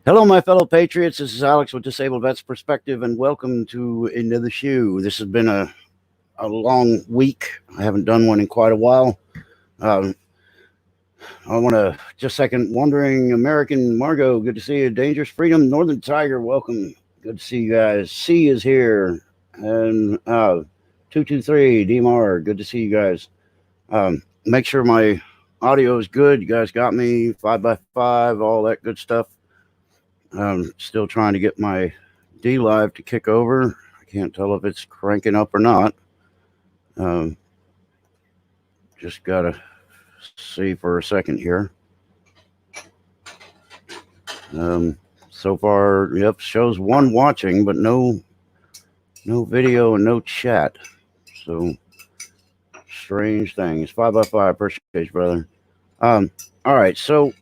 Hello, my fellow patriots. This is Alex with Disabled Vets Perspective, and welcome to Into the Shoe. This has been a long week. I haven't done one in quite a while. Um, I want to just second Wandering American Margot. Good to see you. Dangerous Freedom Northern Tiger. Welcome. Good to see you guys. C is here, and 223 DMR. Good to see you guys. Make sure my audio is good. You guys got me 5x5, all that good stuff. I'm still trying to get my D Live to kick over. I can't tell if it's cranking up or not. Just gotta see for a second here. So far, yep, shows one watching, but no video and no chat. So strange things. 5x5, appreciate you, brother. All right, so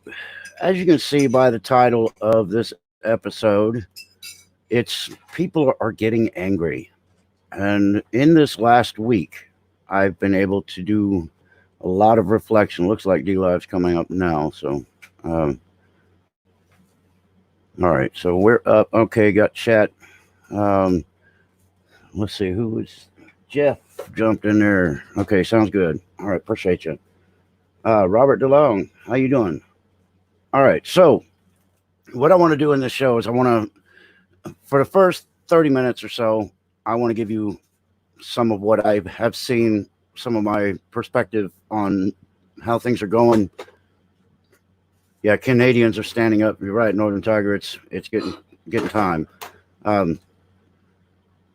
as you can see by the title of this episode, it's people are getting angry. And in this last week, I've been able to do a lot of reflection. Looks like D Live's coming up now. So, all right. So we're up. Okay, got chat. Let's see who was Jeff jumped in there. Okay, sounds good. All right, appreciate you. Robert DeLong, how you doing? All right. So, what I want to do in this show is I want to, for the first 30 minutes or so, I want to give you some of what I have seen, some of my perspective on how things are going. Yeah, Canadians are standing up. You're right, Northern Tiger. It's getting time.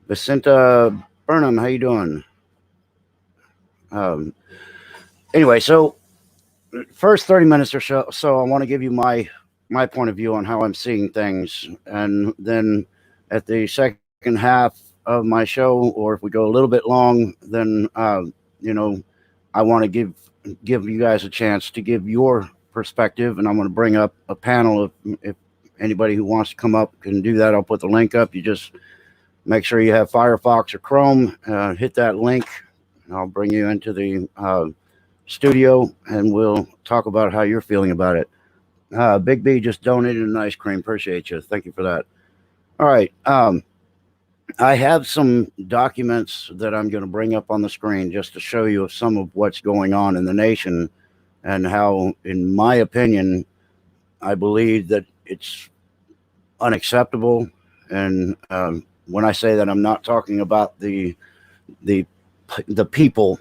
Vicenta Burnham, how you doing? Anyway, so first 30 minutes or so, I want to give you my point of view on how I'm seeing things, and then at the second half of my show, or if we go a little bit long, then I want to give you guys a chance to give your perspective, and I'm going to bring up a panel. If anybody who wants to come up can do that, I'll put the link up. You just make sure you have Firefox or Chrome. Hit that link, and I'll bring you into the studio, and we'll talk about how you're feeling about it. Big B just donated an ice cream. Appreciate you. Thank you for that. All right. I have some documents that I'm going to bring up on the screen just to show you some of what's going on in the nation and how, in my opinion, I believe that it's unacceptable. And when I say that, I'm not talking about the people.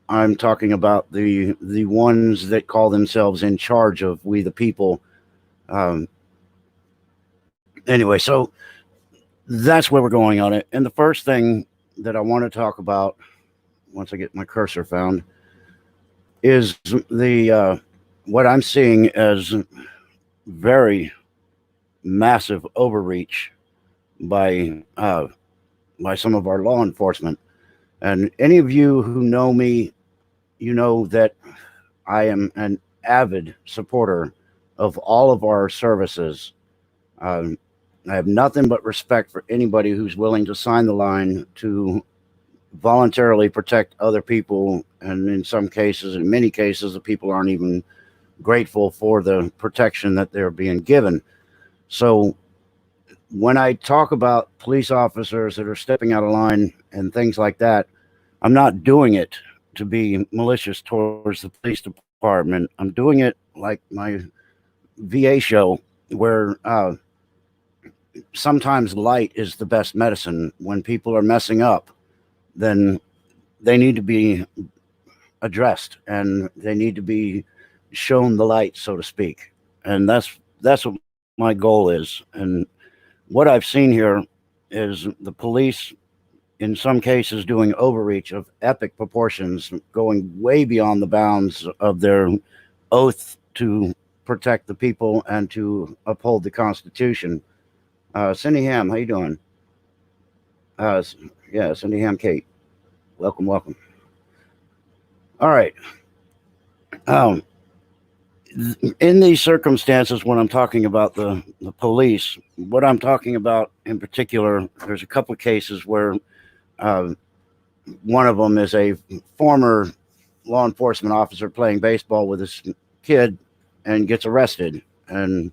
I'm talking about the ones that call themselves in charge of we the people. Anyway, so that's where we're going on it. And the first thing that I want to talk about, once I get my cursor found, is the what I'm seeing as very massive overreach by some of our law enforcement. And any of you who know me, you know that I am an avid supporter of all of our services. I have nothing but respect for anybody who's willing to sign the line to voluntarily protect other people. And in some cases, in many cases, the people aren't even grateful for the protection that they're being given. So when I talk about police officers that are stepping out of line and things like that, I'm not doing it to be malicious towards the police department. I'm doing it like my VA show, where sometimes light is the best medicine. When people are messing up, then they need to be addressed and they need to be shown the light, so to speak. And that's what my goal is. And what I've seen here is the police, in some cases, doing overreach of epic proportions, going way beyond the bounds of their oath to protect the people and to uphold the Constitution. Cindy Ham, how you doing? Yeah, Cindy Ham, Kate. Welcome. All right. In these circumstances, when I'm talking about the police, what I'm talking about in particular, there's a couple of cases where one of them is a former law enforcement officer playing baseball with his kid and gets arrested. And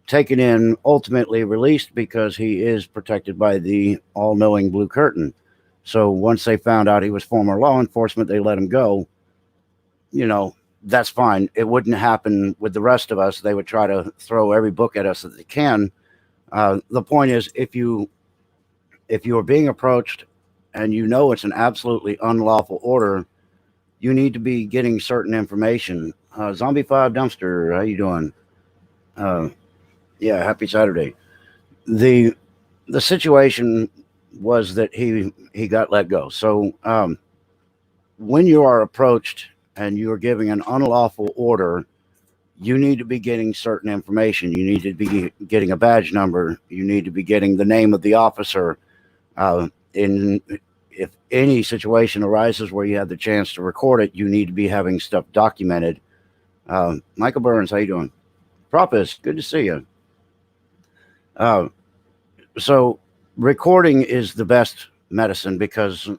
taken in, ultimately released because he is protected by the all-knowing blue curtain. So once they found out he was former law enforcement, they let him go. You know, that's fine. It wouldn't happen with the rest of us. They would try to throw every book at us that they can. The point is, if you are being approached and you know it's an absolutely unlawful order, you need to be getting certain information. Zombie 5 Dumpster, how you doing? Uh, yeah, happy Saturday. The the situation was that he got let go. So when you are approached and you are giving an unlawful order, you need to be getting certain information. You need to be getting a badge number. You need to be getting the name of the officer. In If any situation arises where you have the chance to record it, you need to be having stuff documented. Michael Burns, how you doing? Propus, good to see you. So recording is the best medicine because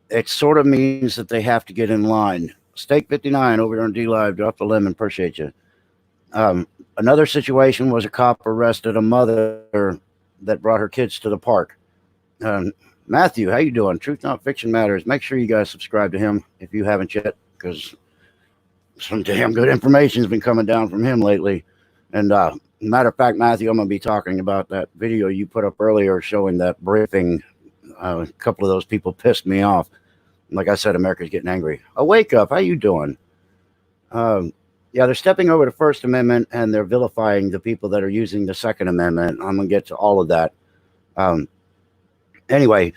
it sort of means that they have to get in line. Steak 59 over there on D Live, drop the lemon, appreciate you. Another situation was a cop arrested a mother that brought her kids to the park. Matthew, how you doing? Truth Not Fiction Matters. Make sure you guys subscribe to him if you haven't yet, because some damn good information has been coming down from him lately. And matter of fact, Matthew, I'm going to be talking about that video you put up earlier showing that briefing. A couple of those people pissed me off. Like I said, America's getting angry. Oh, wake up. How you doing? Yeah, they're stepping over the First Amendment and they're vilifying the people that are using the Second Amendment. I'm going to get to all of that. Anyway,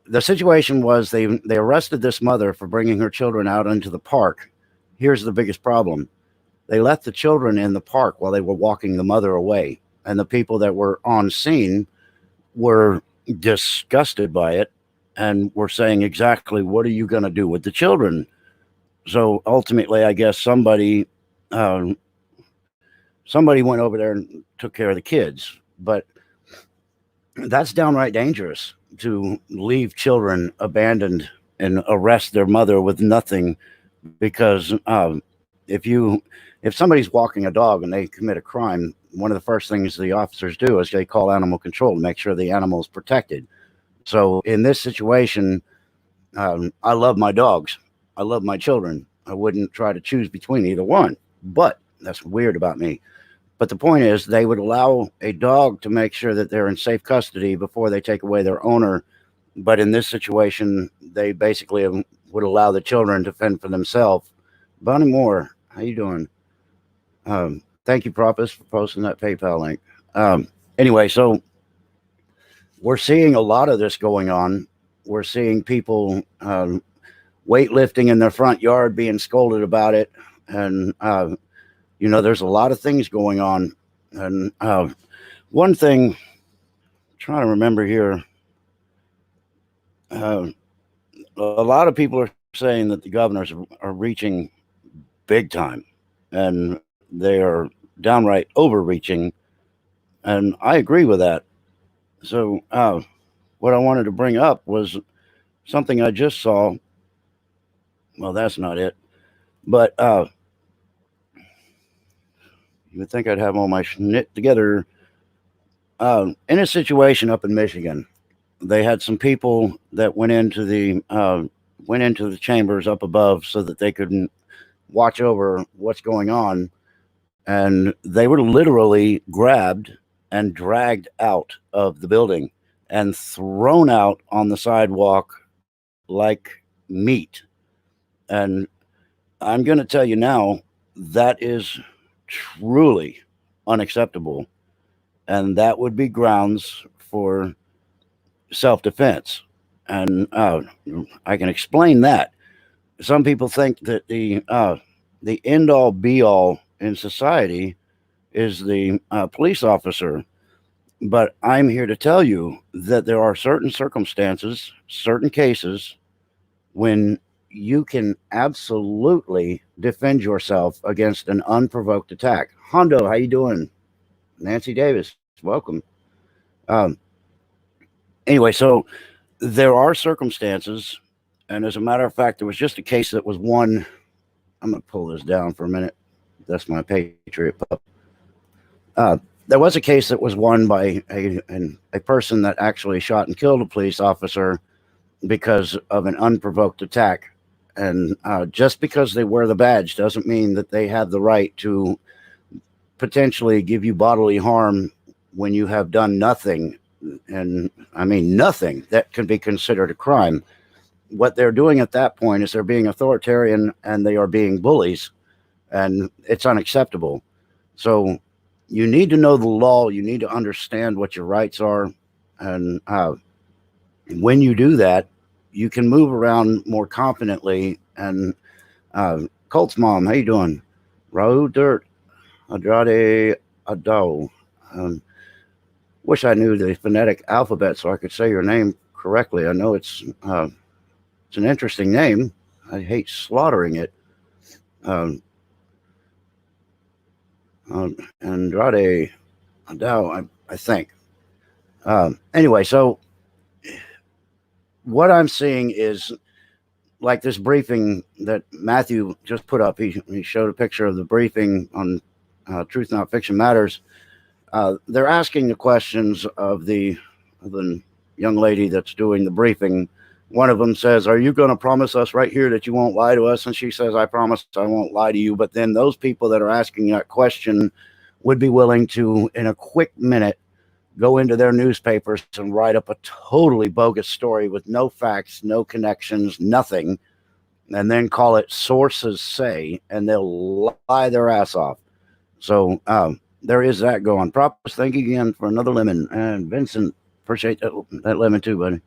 the situation was they arrested this mother for bringing her children out into the park. Here's the biggest problem. They left the children in the park while they were walking the mother away. And the people that were on scene were disgusted by it and were saying exactly, what are you going to do with the children? So ultimately, I guess somebody went over there and took care of the kids. But that's downright dangerous, to leave children abandoned and arrest their mother with nothing. Because if somebody's walking a dog and they commit a crime, one of the first things the officers do is they call animal control to make sure the animal is protected. So in this situation, I love my dogs. I love my children. I wouldn't try to choose between either one, but that's weird about me. But the point is, they would allow a dog to make sure that they're in safe custody before they take away their owner. But in this situation, they basically would allow the children to fend for themselves. Bonnie Moore, how you doing? Thank you, Propus, for posting that PayPal link. Anyway, so we're seeing a lot of this going on. We're seeing people weightlifting in their front yard being scolded about it. And, there's a lot of things going on. And one thing, I'm trying to remember here, a lot of people are saying that the governors are reaching big time, and they are downright overreaching. And I agree with that. So what I wanted to bring up was something I just saw. Well, that's not it. But you would think I'd have all my schnit together. In a situation up in Michigan, they had some people that went into the chambers up above so that they could watch over what's going on, and they were literally grabbed and dragged out of the building and thrown out on the sidewalk like meat. And I'm going to tell you now, that is truly unacceptable. And that would be grounds for self-defense. And I can explain that. Some people think that the end-all be-all in society is the police officer. But I'm here to tell you that there are certain circumstances, certain cases, when you can absolutely defend yourself against an unprovoked attack. Hondo, how you doing? Nancy Davis, welcome. Anyway, so there are circumstances, and as a matter of fact, there was just a case that was won. I'm going to pull this down for a minute. That's my Patriot pup. There was a case that was won by a person that actually shot and killed a police officer because of an unprovoked attack. And just because they wear the badge doesn't mean that they have the right to potentially give you bodily harm when you have done nothing. And I mean, nothing that can be considered a crime. What they're doing at that point is they're being authoritarian and they are being bullies, and it's unacceptable. So you need to know the law. You need to understand what your rights are. And when you do that, you can move around more confidently. And Colt's mom, how you doing? Raul Dirt, Andrade Ado. Wish I knew the phonetic alphabet so I could say your name correctly. I know it's an interesting name. I hate slaughtering it. Andrade Ado, I think. Anyway, so what I'm seeing is like this briefing that Matthew just put up. He showed a picture of the briefing on Truth Not Fiction Matters. They're asking the questions of the young lady that's doing the briefing. One of them says, "Are you going to promise us right here that you won't lie to us?" And she says, "I promise I won't lie to you." But then those people that are asking that question would be willing to, in a quick minute, go into their newspapers and write up a totally bogus story with no facts, no connections, nothing, and then call it sources say, and they'll lie their ass off. So there is that going. Props, thank you again for another lemon. And Vincent, appreciate that lemon too, buddy.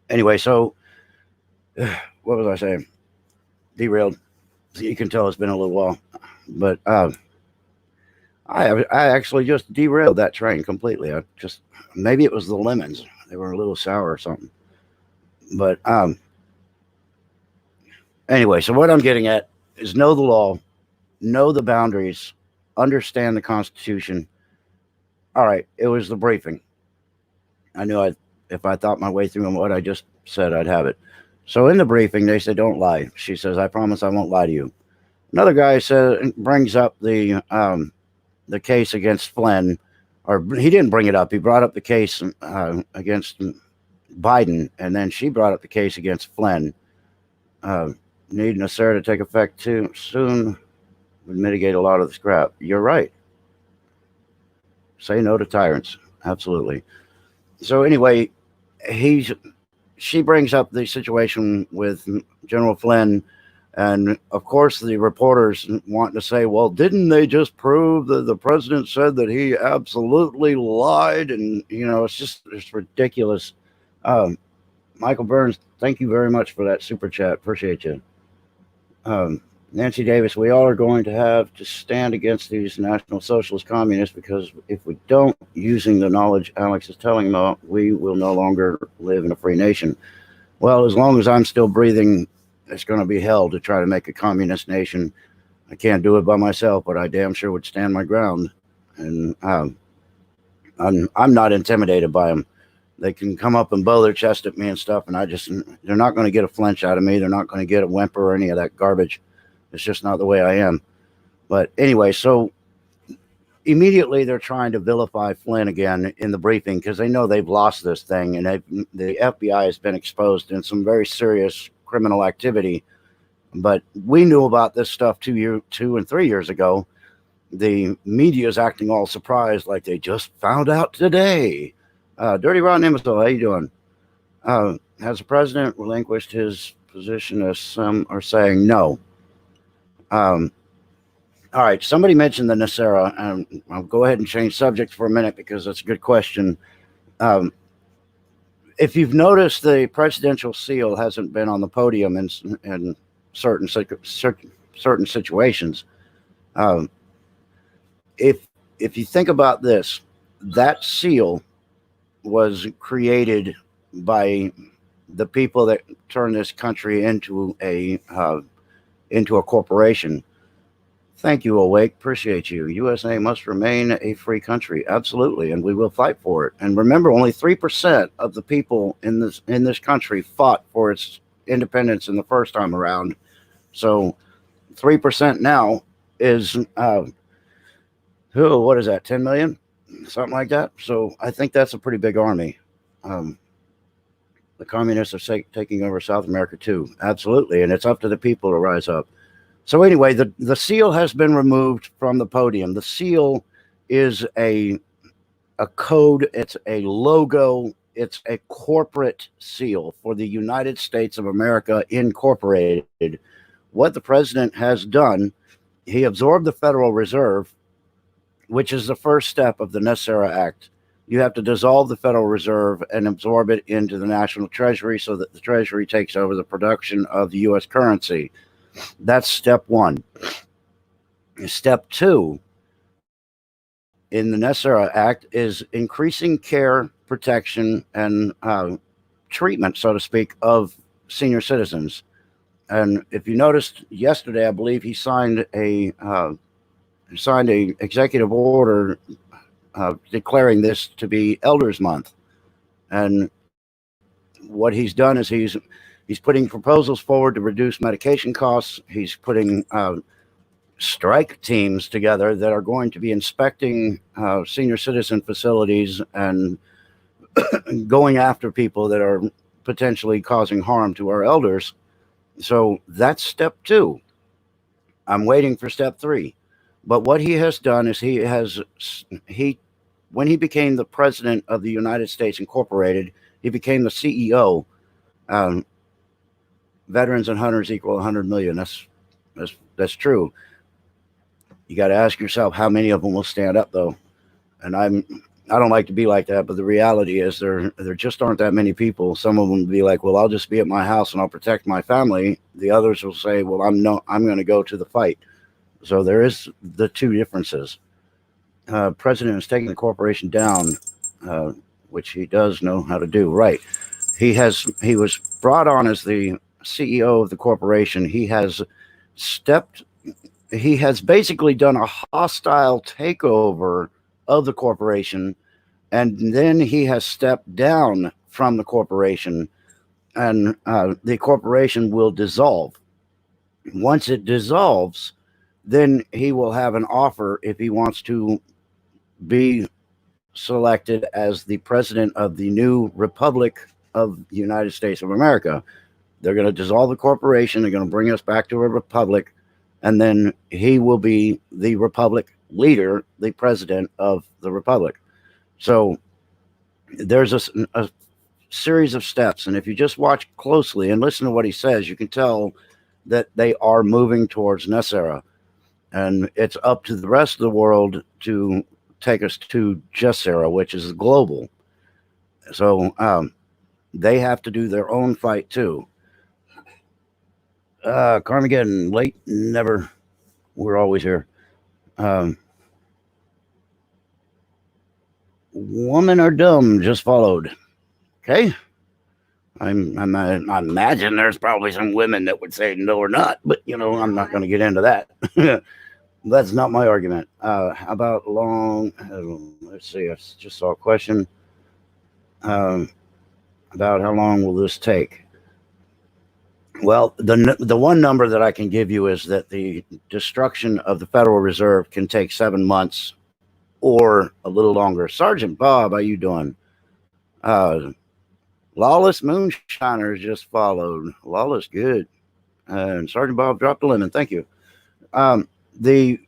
Anyway, so what was I saying? Derailed. You can tell it's been a little while, but I actually just derailed that train completely. Maybe it was the lemons; they were a little sour or something. But anyway, so what I'm getting at is know the law, know the boundaries, understand the Constitution. All right, it was the briefing. I knew if I thought my way through what I just said, I'd have it. So in the briefing, they said, "Don't lie." She says, "I promise I won't lie to you." Another guy brings up the case against Flynn, or he didn't bring it up. He brought up the case against Biden, and then she brought up the case against Flynn. Need NASAR to take effect too soon would mitigate a lot of the scrap. You're right. Say no to tyrants. Absolutely. So anyway, she brings up the situation with General Flynn, and of course the reporters want to say, well, didn't they just prove that the president said that he absolutely lied? And it's ridiculous. Michael Burns, thank you very much for that super chat. Appreciate you. Nancy Davis, we all are going to have to stand against these National Socialist communists, because if we don't, using the knowledge Alex is telling about, we will no longer live in a free nation. Well, as long as I'm still breathing, it's going to be hell to try to make a communist nation. I can't do it by myself, but I damn sure would stand my ground. And I'm not intimidated by them. They can come up and bow their chest at me and stuff, and they're not going to get a flinch out of me. They're not going to get a whimper or any of that garbage. It's just not the way I am. But anyway, so immediately they're trying to vilify Flynn again in the briefing, because they know they've lost this thing, and the FBI has been exposed in some very serious criminal activity. But we knew about this stuff 2 and 3 years ago. The media is acting all surprised, like they just found out today. Dirty Rotten Imbecile, how you doing? Has the president relinquished his position, as some are saying? No. All right, somebody mentioned the NASARA, and I'll go ahead and change subject for a minute because that's a good question. If you've noticed, the presidential seal hasn't been on the podium in certain situations. If you think about this, that seal was created by the people that turned this country into a corporation. Thank you, Awake. Appreciate you. USA must remain a free country. Absolutely. And we will fight for it. And remember, only 3% of the people in this country fought for its independence in the first time around. So 3% now is Oh, what is that? 10 million, something like that. So I think that's a pretty big army. Um, the communists are taking over South America too. Absolutely, and it's up to the people to rise up. So anyway, the seal has been removed from the podium. The seal is a code. It's a logo. It's a corporate seal for the United States of America Incorporated. What the president has done, he absorbed the Federal Reserve, which is the first step of the NESARA Act. You have to dissolve the Federal Reserve and absorb it into the National Treasury so that the Treasury takes over the production of the U.S. currency. That's step one. Step two in the NESARA Act is increasing care, protection, and treatment, so to speak, of senior citizens. And if you noticed yesterday, I believe he signed a executive order declaring this to be Elders Month. And what he's done is he's putting proposals forward to reduce medication costs. He's putting strike teams together that are going to be inspecting senior citizen facilities and going after people that are potentially causing harm to our elders. So that's step two. I'm waiting for step three. But what he has done is when he became the president of the United States Incorporated, he became the CEO. Veterans and hunters equal 100 million. That's true. You got to ask yourself how many of them will stand up, though. And I don't like to be like that, but the reality is there just aren't that many people. Some of them will be like, well, I'll just be at my house and I'll protect my family. The others will say, well, I'm going to go to the fight. So there is the two differences. President is taking the corporation down, which he does know how to do. Right. He was brought on as the CEO of the corporation. He has basically done a hostile takeover of the corporation, and then he has stepped down from the corporation, and the corporation will dissolve. Once it dissolves, then he will have an offer if he wants to be selected as the president of the new Republic of the United States of America. They're going to dissolve the corporation. They're going to bring us back to a republic. And then he will be the republic leader, the president of the republic. So there's a series of steps. And if you just watch closely and listen to what he says, you can tell that they are moving towards NESARA. And it's up to the rest of the world to take us to GESARA, which is global. So they have to do their own fight too. Carmageddon, late, never. We're always here. Woman or dumb just followed. Okay. I imagine there's probably some women that would say no or not, but I'm not going to get into that. That's not my argument. How about long? Let's see. I just saw a question about how long will this take. Well, the one number that I can give you is that the destruction of the Federal Reserve can take 7 months or a little longer. Sergeant Bob, how you doing? Lawless Moonshiners just followed. Lawless, good. And Sergeant Bob dropped a lemon. Thank you. The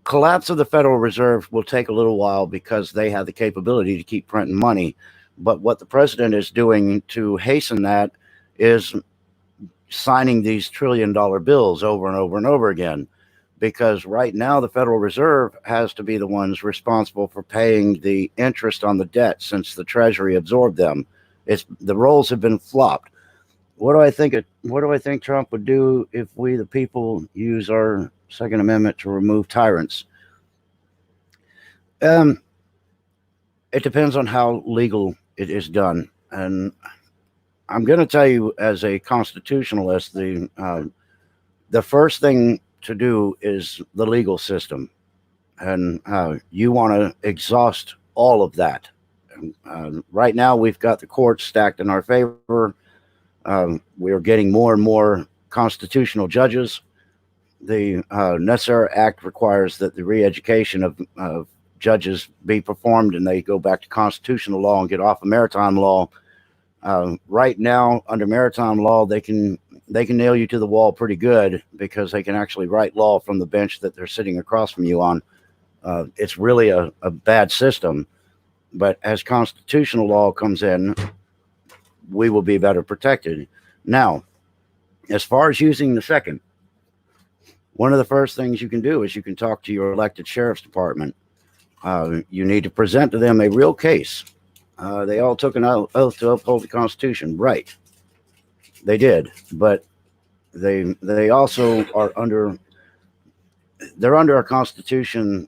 collapse of the Federal Reserve will take a little while because they have the capability to keep printing money. But what the president is doing to hasten that is signing these trillion-dollar bills over and over and over again. Because right now the Federal Reserve has to be the ones responsible for paying the interest on the debt since the Treasury absorbed them. The roles have been flopped. What do I think Trump would do if we, the people, use our Second Amendment to remove tyrants? It depends on how legal it is done. And I'm going to tell you, as a constitutionalist, the first thing to do is the legal system. And you want to exhaust all of that. Right now, we've got the courts stacked in our favor. We are getting more and more constitutional judges. The NESARA Act requires that the re-education of judges be performed and they go back to constitutional law and get off of maritime law. Right now, under maritime law, they can nail you to the wall pretty good because they can actually write law from the bench that they're sitting across from you on. It's really a bad system. But as constitutional law comes in, we will be better protected. Now, as far as using the second, one of the first things you can do is you can talk to your elected sheriff's department. You need to present to them a real case. They all took an oath to uphold the Constitution. Right. They did. But they also are under a Constitution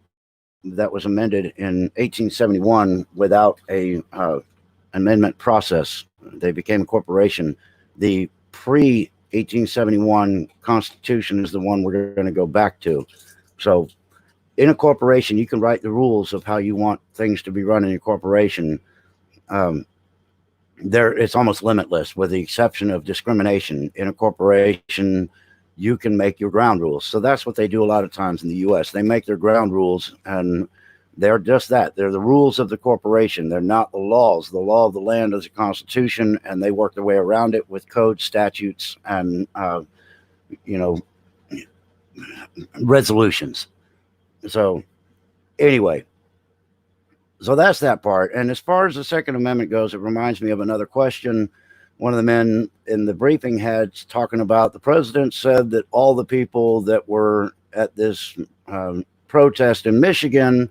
that was amended in 1871 without a amendment process. They became a corporation. The pre-1871 Constitution is the one we're going to go back to. So in a corporation, you can write the rules of how you want things to be run in your corporation. It's almost limitless, with the exception of discrimination. In a corporation, you can make your ground rules. So that's what they do a lot of times in the U.S. They make their ground rules, and they're just that. They're the rules of the corporation. They're not the laws. The law of the land is a constitution, and they work their way around it with code, statutes, and resolutions. So anyway, so that's that part. And as far as the Second Amendment goes, it reminds me of another question one of the men in the briefing had talking about. The president said that all the people that were at this protest in Michigan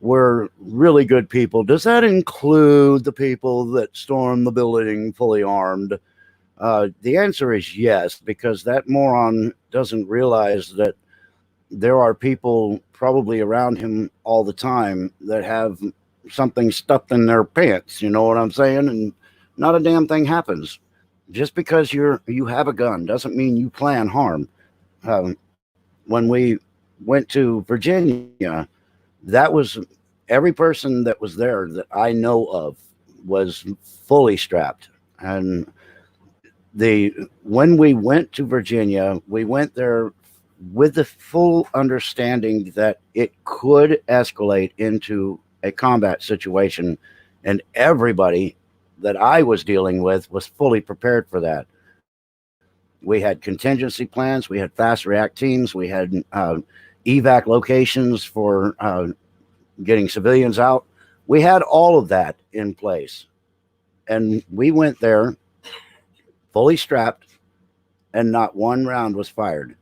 were really good people. Does that include the people that stormed the building fully armed? The answer is yes, because that moron doesn't realize that there are people probably around him all the time that have something stuffed in their pants. You know what I'm saying? And not a damn thing happens. Just because you have a gun doesn't mean you plan harm. When we went to Virginia, that was every person that was there that I know of was fully strapped. And when we went to Virginia, we went there with the full understanding that it could escalate into a combat situation, and everybody that I was dealing with was fully prepared for that. We had contingency plans, we had fast react teams, we had evac locations for getting civilians out. We had all of that in place, and we went there fully strapped, and not one round was fired.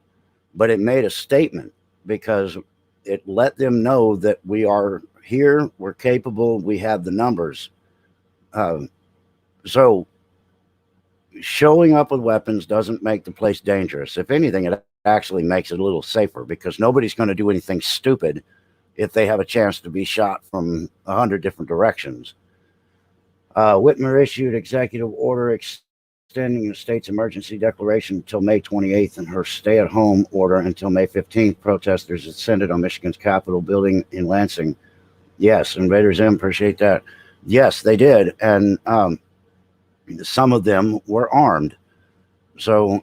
But it made a statement because it let them know that we are here, we're capable, we have the numbers. So showing up with weapons doesn't make the place dangerous. If anything, it actually makes it a little safer, because nobody's going to do anything stupid if they have a chance to be shot from 100 different directions. Whitmer issued executive order extending the state's emergency declaration until May 28th and her stay-at-home order until May 15th. Protesters ascended on Michigan's Capitol building in Lansing. Yes, Invaders M, appreciate that. Yes, they did, and some of them were armed. So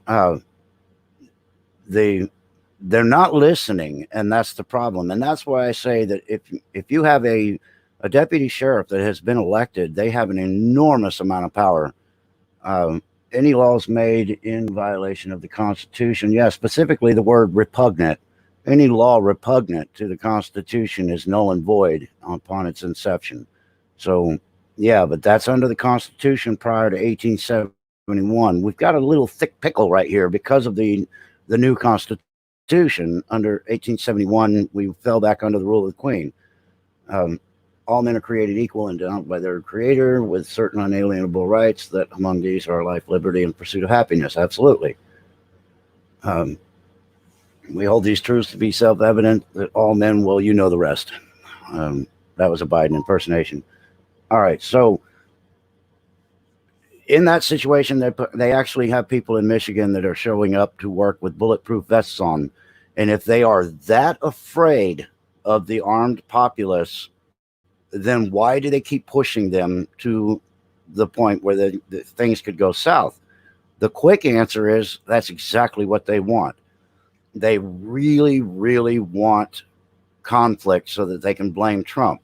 they're not listening, and that's the problem. And that's why I say that if you have a deputy sheriff that has been elected, they have an enormous amount of power. Any laws made in violation of the Constitution, specifically the word repugnant. Any law repugnant to the Constitution is null and void upon its inception. So, but that's under the Constitution prior to 1871. We've got a little thick pickle right here because of the new Constitution. Under 1871, we fell back under the rule of the Queen. All men are created equal and endowed by their Creator with certain unalienable rights, that among these are life, liberty, and pursuit of happiness. Absolutely. We hold these truths to be self-evident, that all men will, you know the rest. That was a Biden impersonation. All right, so in that situation, they actually have people in Michigan that are showing up to work with bulletproof vests on. And if they are that afraid of the armed populace, then why do they keep pushing them to the point where the things could go south? The quick answer is that's exactly what they want. They really, really want conflict so that they can blame Trump.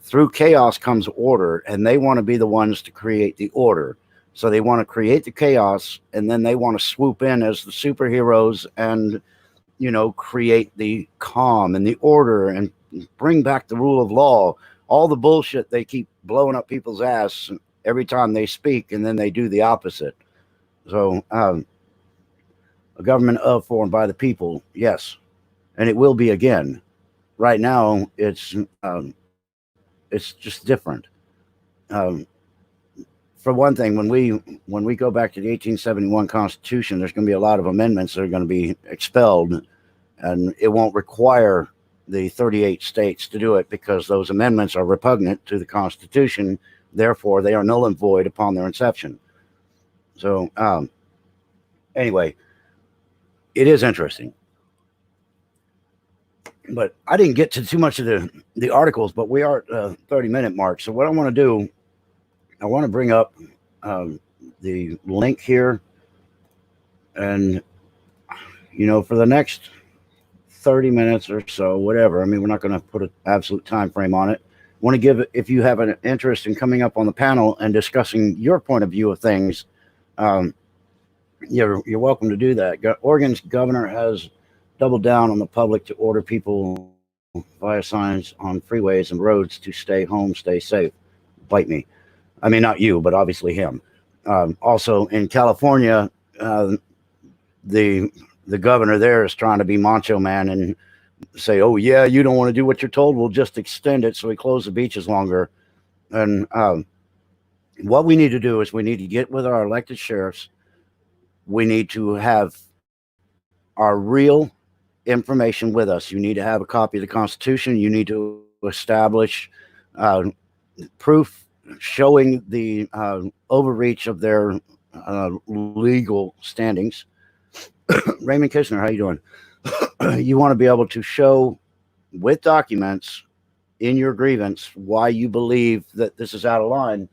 Through chaos comes order, and they want to be the ones to create the order. So they want to create the chaos, and then they want to swoop in as the superheroes and, create the calm and the order and bring back the rule of law. All the bullshit they keep blowing up people's ass every time they speak, and then they do the opposite. So, a government of, for, and by the people, yes, and it will be again. Right now, it's just different. For one thing, when we go back to the 1871 Constitution, there's going to be a lot of amendments that are going to be expelled, and it won't require the 38 states to do it because those amendments are repugnant to the Constitution. Therefore, they are null and void upon their inception. So, anyway, it is interesting. But I didn't get to too much of the articles, but we are at 30-minute mark. So what I want to do, I want to bring up the link here. And, for the next 30 minutes or so, whatever. I mean, we're not going to put an absolute time frame on it. I want to give, if you have an interest in coming up on the panel and discussing your point of view of things, you're welcome to do that. Oregon's governor has doubled down on the public to order people via signs on freeways and roads to stay home, stay safe. Bite me. I mean, not you, but obviously him. Also in California, the governor there is trying to be macho man and say, oh yeah, you don't want to do what you're told, we'll just extend it so we close the beaches longer. And what we need to do is we need to get with our elected sheriffs. We need to have our real information with us. You need to have a copy of the Constitution. You need to establish proof showing the overreach of their legal standings. Raymond Kishner, how you doing? You want to be able to show with documents in your grievance why you believe that this is out of line.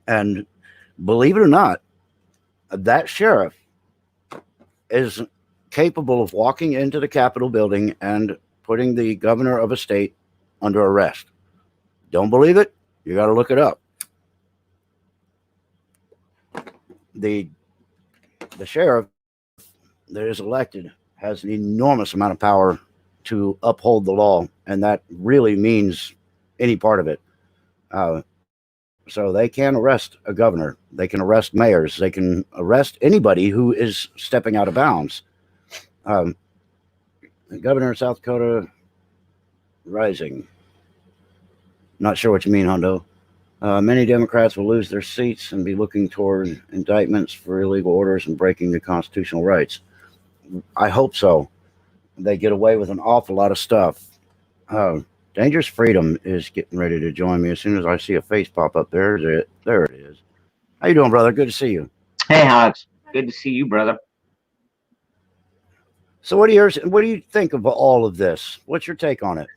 And believe it or not, that sheriff is capable of walking into the Capitol building and putting the governor of a state under arrest. Don't believe it? You got to look it up. The sheriff that is elected has an enormous amount of power to uphold the law, and that really means any part of it. So they can arrest a governor. They can arrest mayors. They can arrest anybody who is stepping out of bounds. The governor of South Dakota rising. Not sure what you mean, Hondo. Many Democrats will lose their seats and be looking toward indictments for illegal orders and breaking the constitutional rights. I hope so. They get away with an awful lot of stuff. Dangerous Freedom is getting ready to join me as soon as I see a face pop up there. There it is. How you doing, brother? Good to see you. Hey, Alex. Good to see you, brother. So what do you think of all of this? What's your take on it?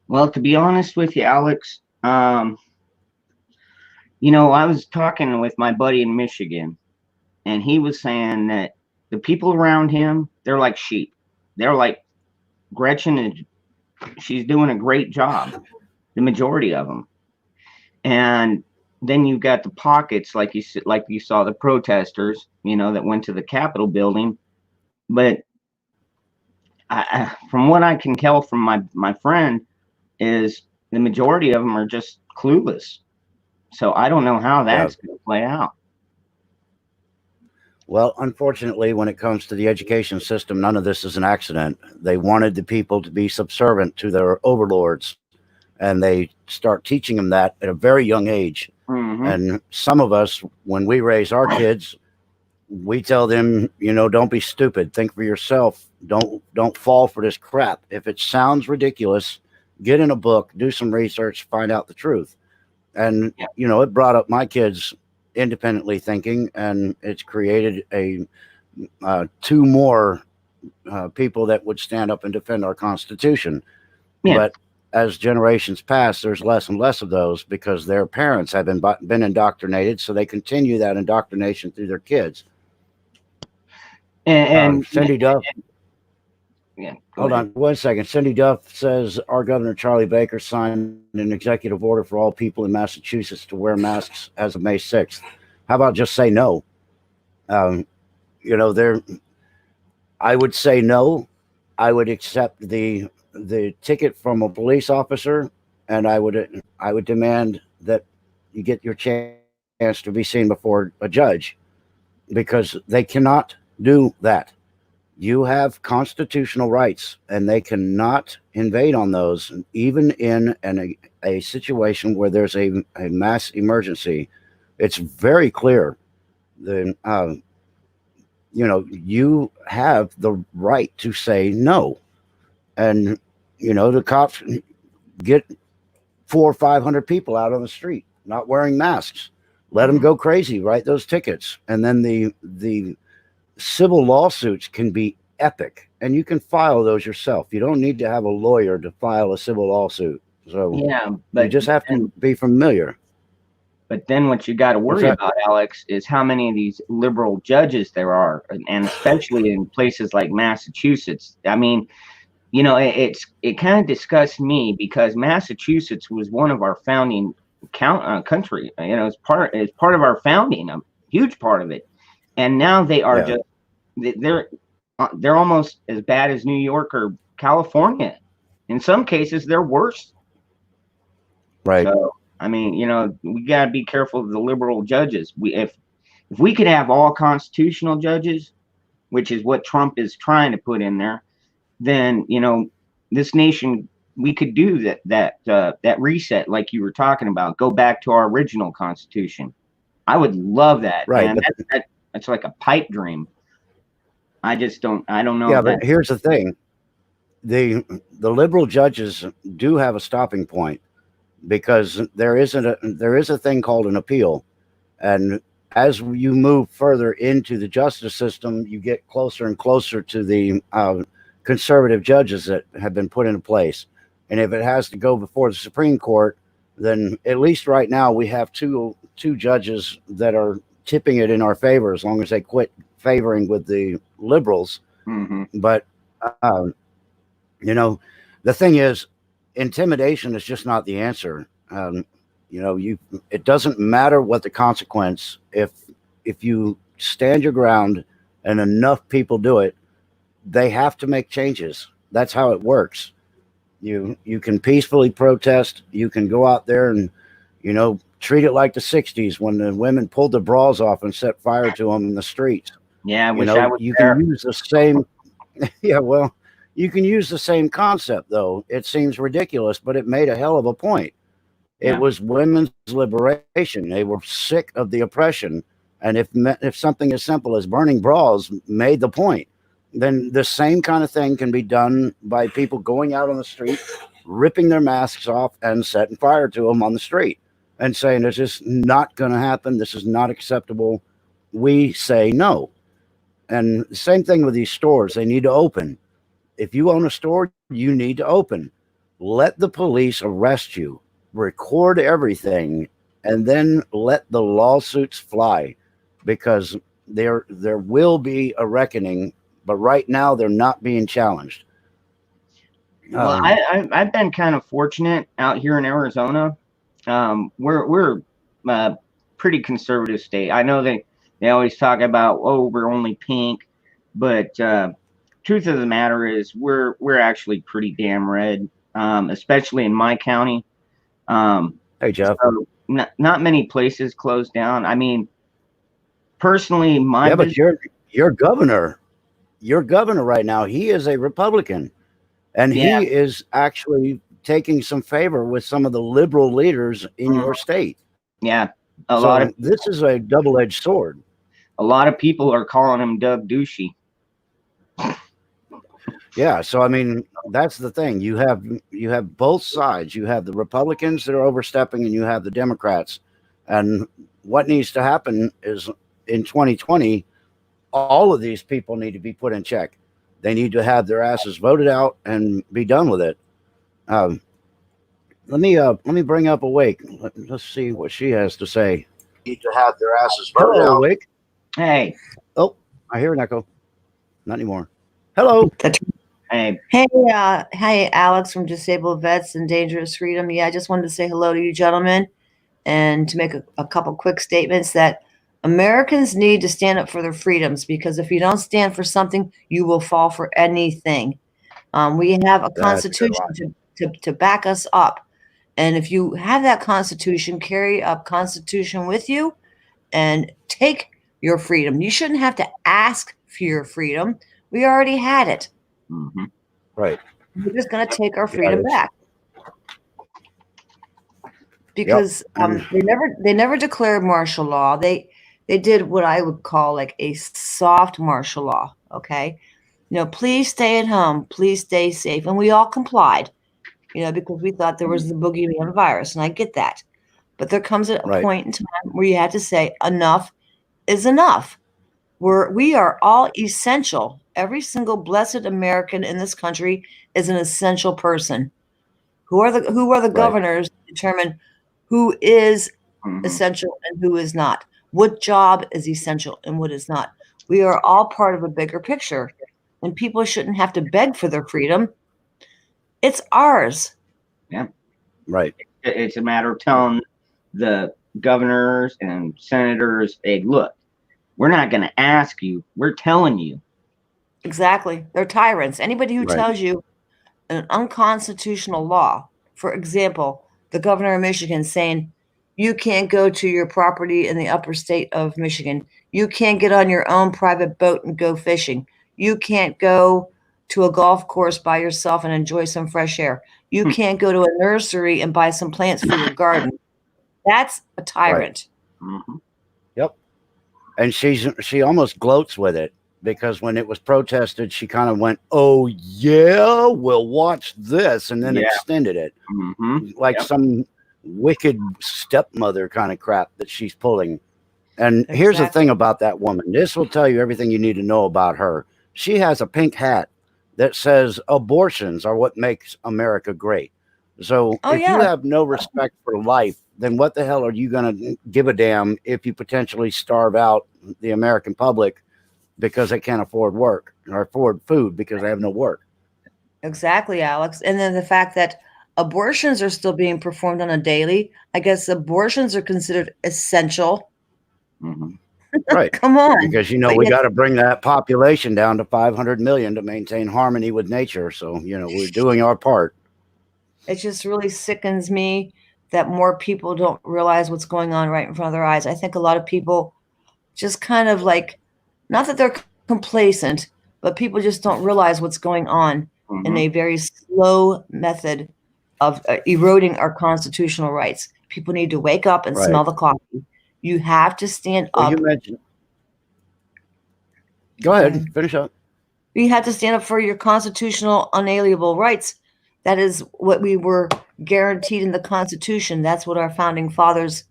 Well, to be honest with you, Alex, I was talking with my buddy in Michigan, and he was saying that the people around him, they're like sheep. They're like Gretchen, and she's doing a great job, the majority of them. And then you've got the pockets, like you saw the protesters, that went to the Capitol building. But from what I can tell from my friend, is the majority of them are just clueless. So I don't know how that's going to play out. Well, unfortunately, when it comes to the education system, none of this is an accident. They wanted the people to be subservient to their overlords, and they start teaching them that at a very young age. Mm-hmm. And some of us, when we raise our kids, we tell them, don't be stupid. Think for yourself. Don't fall for this crap. If it sounds ridiculous, get in a book, do some research, find out the truth. And, it brought up my kids independently thinking, and it's created two more people that would stand up and defend our Constitution. Yeah. But as generations pass, there's less and less of those because their parents have been indoctrinated, so they continue that indoctrination through their kids. And Cindy Duff. yeah, Hold on 1 second. Cindy Duff says our Governor Charlie Baker signed an executive order for all people in Massachusetts to wear masks as of May 6th. How about just say no? There. I would say no. I would accept the ticket from a police officer, and I would demand that you get your chance to be seen before a judge, because they cannot do that. You have constitutional rights, and they cannot invade on those, even in a situation where there's a mass emergency. It's very clear. You have the right to say no. And, the cops get 400 or 500 people out on the street not wearing masks. Let them go crazy, write those tickets. And then the civil lawsuits can be epic, and you can file those yourself. You don't need to have a lawyer to file a civil lawsuit. So yeah, but you just have to be familiar. But then what you got to worry about, Alex, is how many of these liberal judges there are, and especially in places like Massachusetts. I mean, it kind of disgusts me, because Massachusetts was one of our founding country. It's part of our founding, a huge part of it. And now they are just they're almost as bad as New York or California. In some cases, they're worse. Right. So, I mean, we got to be careful of the liberal judges. If we could have all constitutional judges, which is what Trump is trying to put in there, then this nation, we could do that reset like you were talking about. Go back to our original Constitution. I would love that. Right. And that's like a pipe dream. I don't know. Yeah, but here's the thing: the liberal judges do have a stopping point, because there is a thing called an appeal, and as you move further into the justice system, you get closer and closer to the conservative judges that have been put into place. And if it has to go before the Supreme Court, then at least right now we have two judges that are tipping it in our favor, as long as they quit favoring with the liberals. Mm-hmm. But the thing is, intimidation is just not the answer. It doesn't matter what the consequence. If you stand your ground and enough people do it, they have to make changes. That's how it works. You can peacefully protest. You can go out there and treat it like the 60s, when the women pulled their bras off and set fire to them in the streets. Yeah, I wish I was there. Can use the same. Yeah, well, you can use the same concept, though. It seems ridiculous, but it made a hell of a point. Yeah. It was women's liberation. They were sick of the oppression. And if something as simple as burning bras made the point, then the same kind of thing can be done by people going out on the street, ripping their masks off and setting fire to them on the street and saying, this is not going to happen. This is not acceptable. We say no. And same thing with these stores. They need to open. If you own a store, you need to open. Let the police arrest you, record everything, and then let the lawsuits fly, because there will be a reckoning, but right now they're not being challenged. Well, I've been kind of fortunate out here in Arizona. We're a pretty conservative state. I know they always talk about, we're only pink, but truth of the matter is we're actually pretty damn red, especially in my county. Hey, Jeff. So not many places closed down. I mean, personally, but your governor right now, he is a Republican, and he is actually taking some favor with some of the liberal leaders in your state. Yeah, this is a double-edged sword. A lot of people are calling him Doug Douchey. Yeah, so I mean, that's the thing. You have both sides. You have the Republicans that are overstepping, and you have the Democrats. And what needs to happen is, in 2020, all of these people need to be put in check. They need to have their asses voted out and be done with it. Let me bring up Awake. Let's see what she has to say. Need to have their asses voted out. Awake. Hey. Oh, I hear an echo. not anymore. Hello. Hey, Hey, Alex from Disabled Vets and Dangerous Freedom. Yeah, I just wanted to say hello to you, gentlemen, and to make a couple quick statements that Americans need to stand up for their freedoms, because if you don't stand for something, you will fall for anything. We have a constitution to back us up. And if you have that constitution, carry a constitution with you and take your freedom. You shouldn't have to ask for your freedom. We already had it. mm-hmm. Right. We're just going to take our freedom back. Because they never declared martial law. They did what I would call like a soft martial law. Okay, please stay at home, please stay safe, and we all complied. Because we thought there was the boogeyman virus, and I get that. But there comes a point in time where you have to say enough is enough. We are all essential. Every single blessed American in this country is an essential person. Who are the governors to determine who is essential and who is not? What job is essential and what is not? We are all part of a bigger picture, and people shouldn't have to beg for their freedom. It's ours. Yeah. Right. It's a matter of telling the governors and senators, hey, look, we're not going to ask you. We're telling you. Exactly. They're tyrants. Anybody who tells you an unconstitutional law, for example, the governor of Michigan saying you can't go to your property in the upper state of Michigan. You can't get on your own private boat and go fishing. You can't go to a golf course by yourself and enjoy some fresh air. You can't go to a nursery and buy some plants for your garden. That's a tyrant. Right. Mm-hmm. Yep. And she almost gloats with it, because when it was protested, she kind of went, "Oh yeah, we'll watch this," and then extended it, like some wicked stepmother kind of crap that she's pulling. And here's the thing about that woman. This will tell you everything you need to know about her. She has a pink hat that says abortions are what makes America great. So if you have no respect for life, then what the hell are you going to give a damn if you potentially starve out the American public because they can't afford work or afford food because they have no work? Exactly, Alex. And then the fact that abortions are still being performed on a daily. I guess abortions are considered essential. Right. Come on. Because, we got to bring that population down to 500 million to maintain harmony with nature. So, we're doing our part. It just really sickens me that more people don't realize what's going on right in front of their eyes. I think a lot of people just kind of like, not that they're complacent, but people just don't realize what's going on in a very slow method of eroding our constitutional rights. People need to wake up and smell the coffee. You have to stand up. You mentioned. Go ahead, finish up. You have to stand up for your constitutional unalienable rights. That is what we were guaranteed in the Constitution. That's what our founding fathers,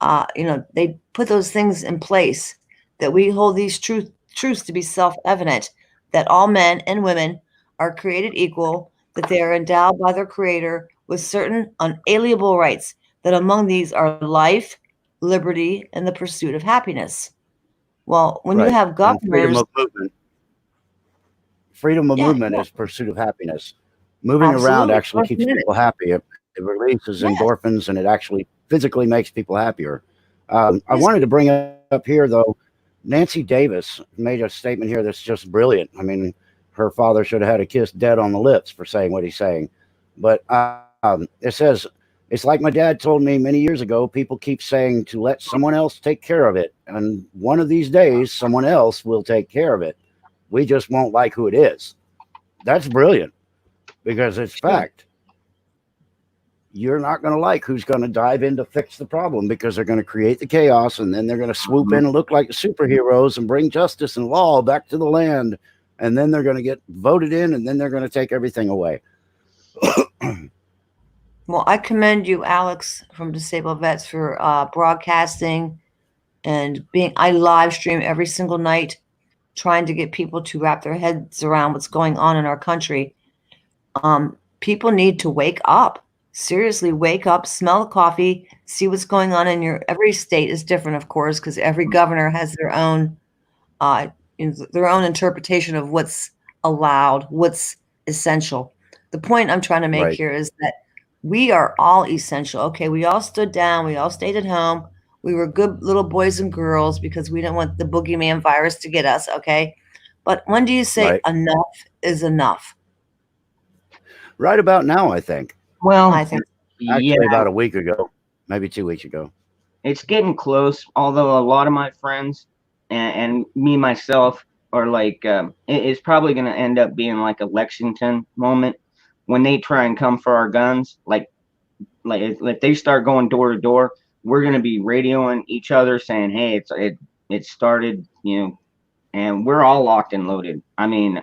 they put those things in place, that we hold these truths to be self-evident, that all men and women are created equal, that they are endowed by their creator with certain unalienable rights, that among these are life, liberty, and the pursuit of happiness. Well, when you have governors... Freedom of movement is pursuit of happiness. Moving around actually keeps people happy. It releases endorphins, and it actually physically makes people happier. I wanted to bring up here, though, Nancy Davis made a statement here that's just brilliant. I mean, her father should have had a kiss dead on the lips for saying what he's saying. But it says, "It's like my dad told me many years ago, people keep saying to let someone else take care of it. And one of these days, someone else will take care of it. We just won't like who it is." That's brilliant, because it's fact. You're not going to like who's going to dive in to fix the problem, because they're going to create the chaos, and then they're going to swoop in and look like superheroes and bring justice and law back to the land. And then they're going to get voted in, and then they're going to take everything away. Well, I commend you, Alex, from Disabled Vets, for broadcasting and I live stream every single night, trying to get people to wrap their heads around what's going on in our country. People need to wake up. Seriously, wake up, smell the coffee, see what's going on in every state is different, of course, because every governor has their own their own interpretation of what's allowed, what's essential. The point I'm trying to make here is that we are all essential. Okay, we all stood down. We all stayed at home. We were good little boys and girls because we didn't want the boogeyman virus to get us. Okay, but when do you say enough is enough? Right about now, I think. Well, I think actually about a week ago, maybe 2 weeks ago. It's getting close. Although a lot of my friends and me myself are like, it's probably going to end up being like a Lexington moment when they try and come for our guns. Like if they start going door to door, we're going to be radioing each other saying, "Hey, it started," and we're all locked and loaded. I mean,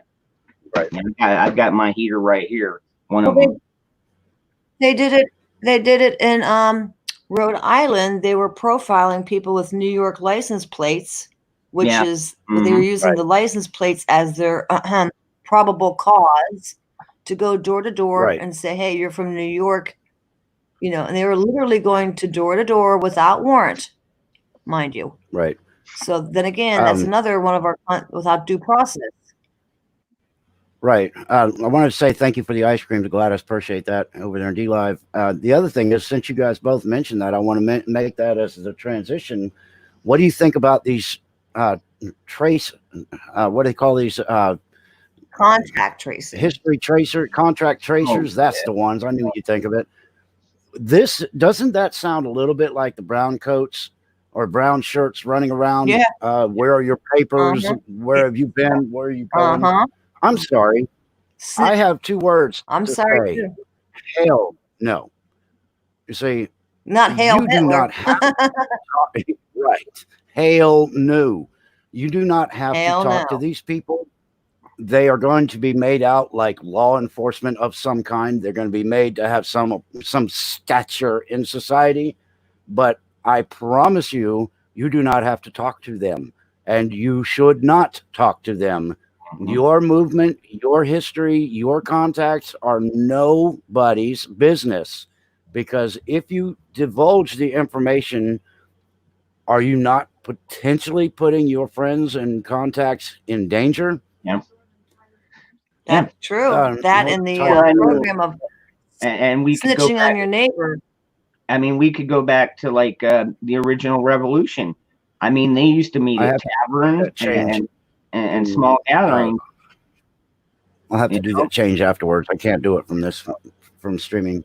I've got my heater right here. One of them. They did it. They did it in Rhode Island. They were profiling people with New York license plates, which is they were using the license plates as their probable cause to go door to door and say, "Hey, you're from New York," and they were literally going to door without warrant, mind you. Right. So then again, that's another one of our without due process. Right. I wanted to say thank you for the ice cream to Gladys. Appreciate that over there in D-Live. The other thing is, since you guys both mentioned that, I want to make that as the transition. What do you think about these what do they call these? Contact tracing. History tracer, contract tracers. That's the ones. I knew you'd think of it. Doesn't that sound a little bit like the brown coats or brown shirts running around? Yeah. Where are your papers? Where have you been? Where are you going? I'm sorry. I have 2 words. I'm sorry. Say. Hell no. You see, not hail you Hitler. Do not have to talk, right. Hail no. You do not have hail to talk to these people. They are going to be made out like law enforcement of some kind. They're going to be made to have some stature in society. But I promise you, you do not have to talk to them. And you should not talk to them. Your movement, your history, your contacts are nobody's business, because if you divulge the information, are you not potentially putting your friends and contacts in danger? Yeah. That's true. That in the program of and we could go snitching back, on your neighbor. I mean, we could go back to like the original revolution. I mean, they used to meet at taverns and small gatherings. I'll have to do that change afterwards. I can't do it from streaming.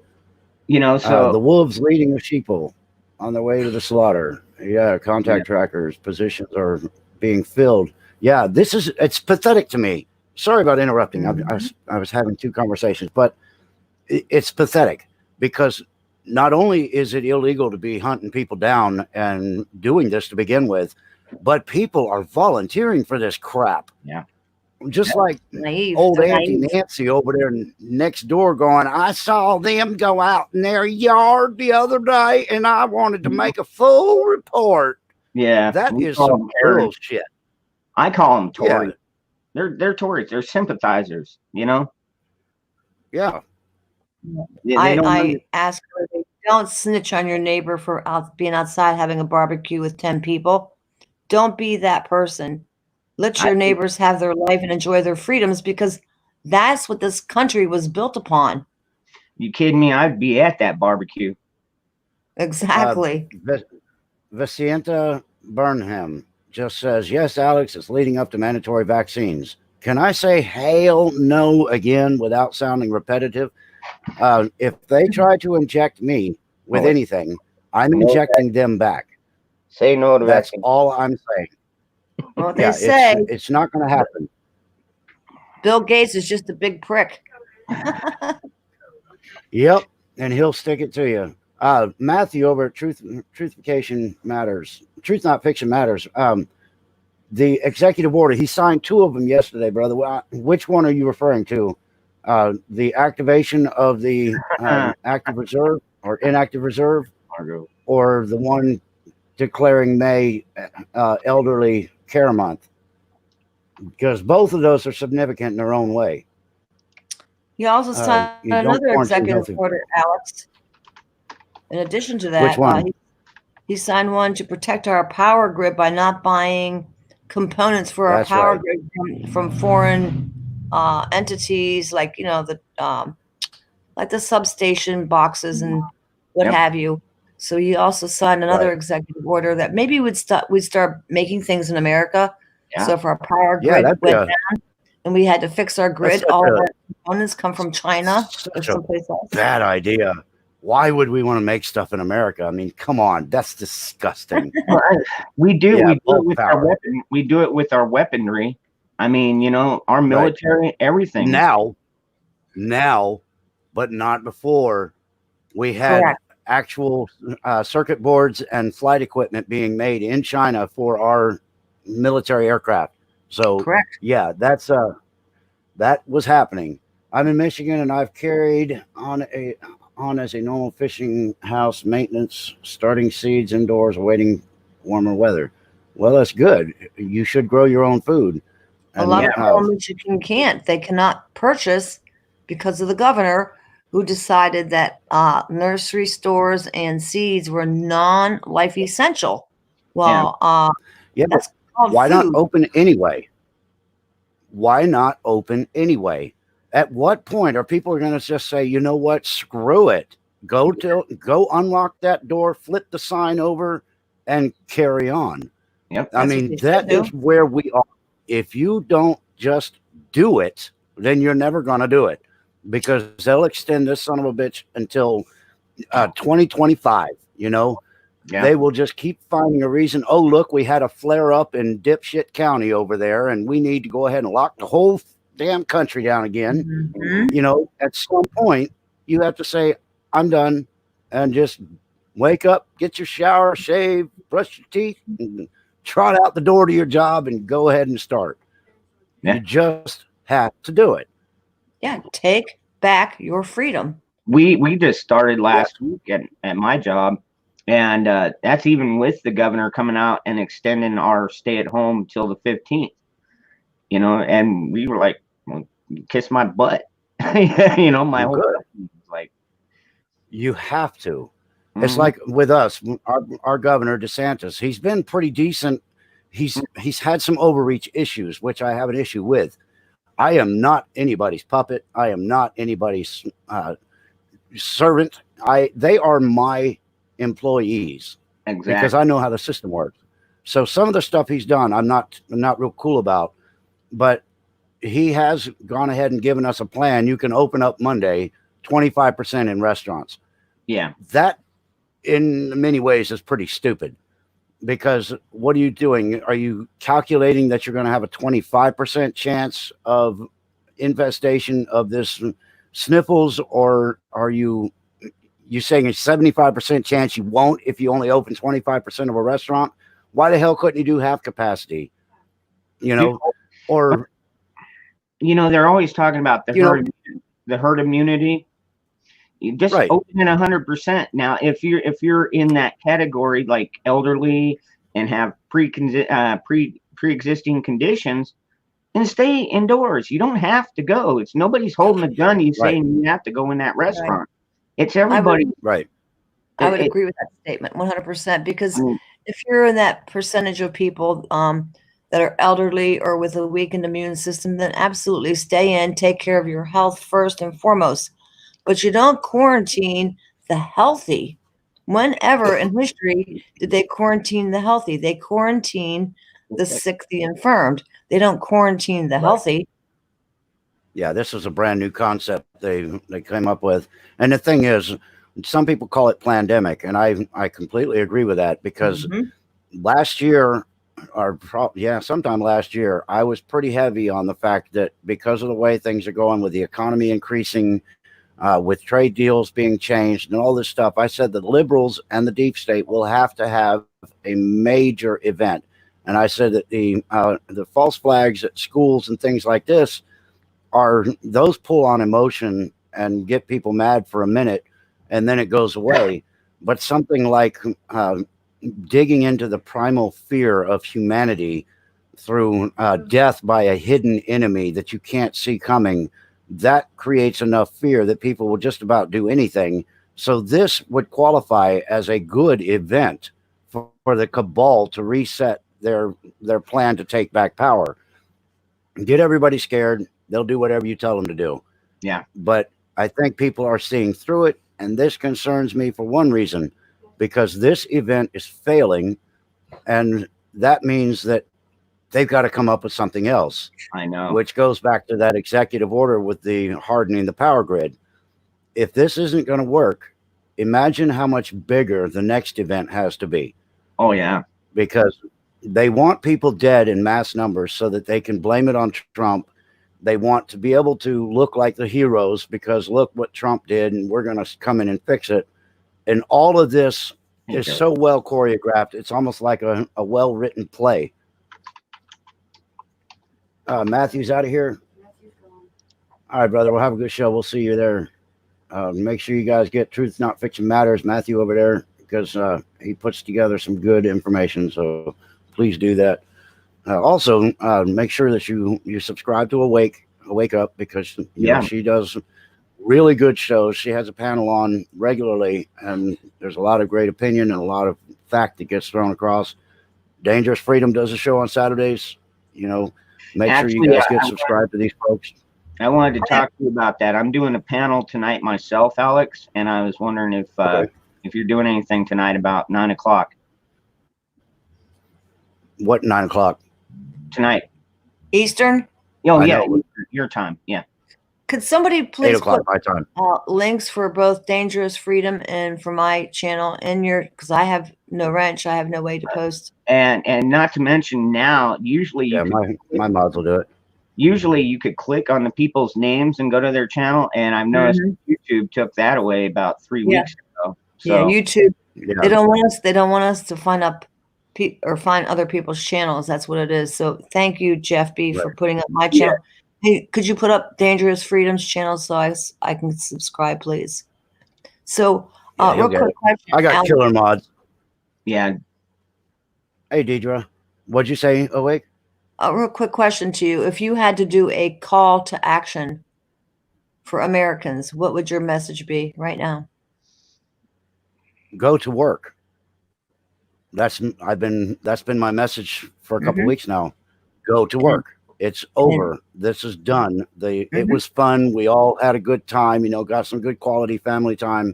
So the wolves leading the sheeple on their way to the slaughter. Yeah, contact trackers, positions are being filled. Yeah, it's pathetic to me. Sorry about interrupting. I was having 2 conversations, but it's pathetic because not only is it illegal to be hunting people down and doing this to begin with, but people are volunteering for this crap. Yeah. Just like old Auntie Nancy over there next door going, I saw them go out in their yard the other day and I wanted to make a full report. Yeah. That is some bullshit. I call them Tories. Yeah. They're Tories. They're sympathizers, Yeah. I ask her, don't snitch on your neighbor for being outside having a barbecue with 10 people. Don't be that person. Let your neighbors have their life and enjoy their freedoms, because that's what this country was built upon. You kidding me? I'd be at that barbecue. Exactly. Vicenta Burnham just says, yes, Alex, it's leading up to mandatory vaccines. Can I say hail no again without sounding repetitive? If they try to inject me with anything, I'm injecting them back. Say no to That's vaccine. all I'm saying. Well, they say it's not going to happen. Bill Gates is just a big prick. Yep, and he'll stick it to you. Matthew over at Truthfication Matters, Truth Not Fiction Matters. The executive order, he signed 2 of them yesterday, brother. Which one are you referring to? The activation of the active reserve or inactive reserve, or the one declaring May Elderly Care Month? Because both of those are significant in their own way. He also signed another executive order, Alex. In addition to that, which one? He signed one to protect our power grid by not buying components for our That's power right. grid from foreign entities, like like the substation boxes and what Yep. have you. So he also signed another Right. executive order that maybe we'd start making things in America. Yeah. So if our power Yeah, grid went down and we had to fix our that's grid, such all of a our components come from China or such a someplace else. bad idea. Why would we want to make stuff in America? I mean, come on, that's disgusting. Well, we do Yeah, it bulk with our power. weapon. We do it with our weaponry. I mean, our Right. military, everything. Now, but not before. We had Correct. actual circuit boards and flight equipment being made in China for our military aircraft. So Correct. yeah, that was happening. I'm in Michigan, and I've carried on as a normal fishing house maintenance, starting seeds indoors, awaiting warmer weather. Well, that's good. You should grow your own food. A lot And of people in Michigan can't. They cannot purchase because of the governor who decided that nursery stores and seeds were non-life essential. Well, yeah, but that's called why not food. open anyway? Why not open anyway? At what point are people going to just say, you know what, screw it, go unlock that door, flip the sign over, and carry on? Yep. I That's what mean, they should that do. is where we are. If you don't just do it, then you're never going to do it, because they'll extend this son of a bitch until 2025. Yeah. They will just keep finding a reason. Oh, look, we had a flare up in dipshit county over there, and we need to go ahead and lock the whole damn country down again. Mhm. At some point, you have to say, I'm done, and just wake up, get your shower, shave, brush your teeth, and trot out the door to your job and go ahead and start. Yeah. You just have to do it. Yeah, take back your freedom. We just started last week at my job, and that's even with the governor coming out and extending our stay at home till the 15th. And we were like, well, kiss my butt. My whole Good. company was like, You have to. It's mhm. like with us, our governor DeSantis. He's been pretty decent. He's had some overreach issues, which I have an issue with. I am not anybody's puppet. I am not anybody's servant. They are my employees because Exactly. I know how the system works. So some of the stuff he's done, I'm not real cool about, but he has gone ahead and given us a plan. You can open up Monday 25% in restaurants. Yeah. That in many ways is pretty stupid, because what are you doing? Are you calculating that you're going to have a 25% chance of infestation of this sniffles, or are you saying a 75% chance you won't if you only open 25% of a restaurant? Why the hell couldn't you do half capacity? Or they're always talking about the herd immunity. You just right. open it 100%. Now, if you're in that category, like elderly and have pre-existing conditions, then stay indoors. You don't have to go. It's nobody's holding a gun. You saying you have to go in that restaurant. It's everybody. Right. I would agree with that statement 100%, because I mean, if you're in that percentage of people that are elderly or with a weakened immune system, then absolutely stay in, take care of your health first and foremost. But you don't quarantine the healthy. Whenever in history did they quarantine the healthy? They quarantine the sick, the infirmed. They don't quarantine the healthy. Yeah, this is a brand new concept they came up with. And the thing is, some people call it pandemic, and I completely agree with that, because last year, sometime last year, I was pretty heavy on the fact that because of the way things are going with the economy increasing, with trade deals being changed and all this stuff, I said the liberals and the deep state will have to have a major event. And I said that the false flags at schools and things like this those pull on emotion and get people mad for a minute, and then it goes away. But something like digging into the primal fear of humanity through death by a hidden enemy that you can't see coming, that creates enough fear that people will just about do anything. So this would qualify as a good event for the cabal to reset their plan to take back power. Get everybody scared. They'll do whatever you tell them to do. Yeah. But I think people are seeing through it, and this concerns me for one reason, because this event is failing, and that means that they've got to come up with something else. I know. Which goes back to that executive order with the hardening the power grid. If this isn't going to work, imagine how much bigger the next event has to be. Oh, yeah. Because they want people dead in mass numbers so that they can blame it on Trump. They want to be able to look like the heroes because look what Trump did, and we're going to come in and fix it. And all of this is so well choreographed. It's almost like a well-written play. Matthew's out of here. All right, brother. We'll have a good show. We'll see you there. Make sure you guys get Truth Not Fiction Matters, Matthew over there, because he puts together some good information. So please do that. Also, make sure that you subscribe to Wake Up, because you know, she does really good shows. She has a panel on regularly, and there's a lot of great opinion and a lot of fact that gets thrown across. Dangerous Freedom does a show on Saturdays. You know, make sure you guys get subscribed to these folks. I wanted to talk to you about that. I'm doing a panel tonight myself, Alex, and I was wondering if you're doing anything tonight about 9 o'clock. What 9 o'clock? Tonight. Eastern? Oh, yeah, your time. Yeah. Could somebody please 8 o'clock put my time. Links for both Dangerous Freedom and for my channel in your, because I have no wrench, I have no way to post. And not to mention now, usually my mods will do it. Usually you could click on the people's names and go to their channel, and I've noticed YouTube took that away about 3 weeks ago. So YouTube, they don't want us to find up or find other people's channels. That's what it is. So thank you, Jeff B, for putting up my channel. Hey, could you put up Dangerous Freedom's channel so I can subscribe, please? So real quick question. I got killer mods. Yeah. Hey, Deidre, what'd you say, Awake? A real quick question to you. If you had to do a call to action for Americans, what would your message be right now? Go to work. That's been my message for a couple weeks now. Go to work. It's over. This is done. It was fun. We all had a good time, you know, got some good quality family time.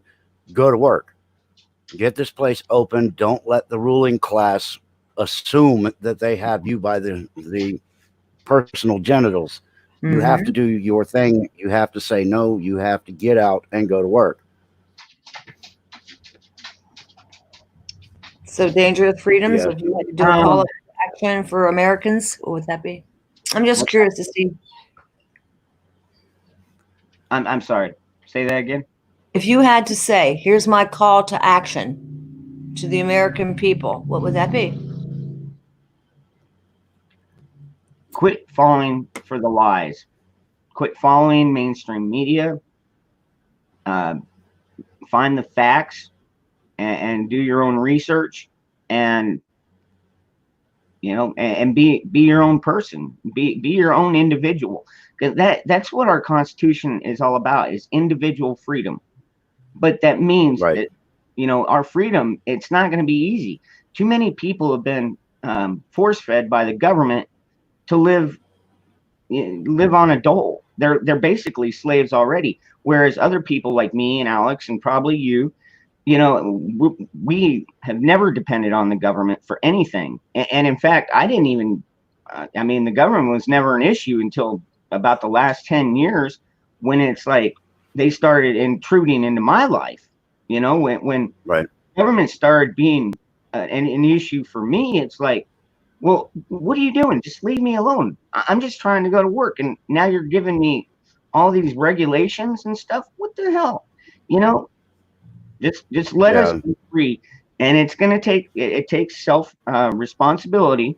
Go to work. Get this place open. Don't let the ruling class assume that they have you by the personal genitals. You have to do your thing. You have to say no. You have to get out and go to work. So Dangerous Freedoms, if you had to do a call to action for Americans, what would that be? I'm just curious to see. I'm sorry. Say that again. If you had to say, here's my call to action to the American people, what would that be? Quit falling for the lies. Quit following mainstream media. Find the facts and do your own research, and you know, and be your own person. Be your own individual. Because that's what our Constitution is all about, is individual freedom. But that means that, you know, our freedom, it's not going to be easy. Too many people have been force-fed by the government to live on a dole. They're basically slaves already. Whereas other people like me and Alex and probably you know, we have never depended on the government for anything. And in fact, I didn't even, I mean, the government was never an issue until about the last 10 years, when it's like they started intruding into my life. You know, when government started being an issue for me, it's like, well, what are you doing? Just leave me alone. I'm just trying to go to work. And now you're giving me all these regulations and stuff. What the hell? You know, just let us be free. And it's going to take, it takes self responsibility.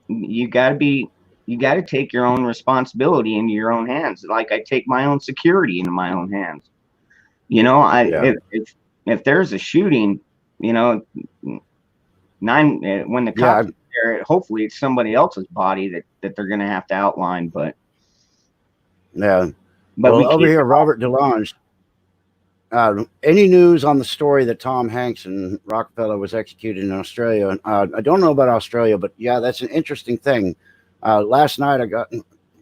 You got to take your own responsibility into your own hands. Like I take my own security into my own hands. You know, if there's a shooting, you know, when the cops are there, hopefully it's somebody else's body that they're going to have to outline. But well, over here, Robert DeLange. any news on the story that Tom Hanks and Rockefeller was executed in Australia? I don't know about Australia, but yeah, that's an interesting thing. Last night,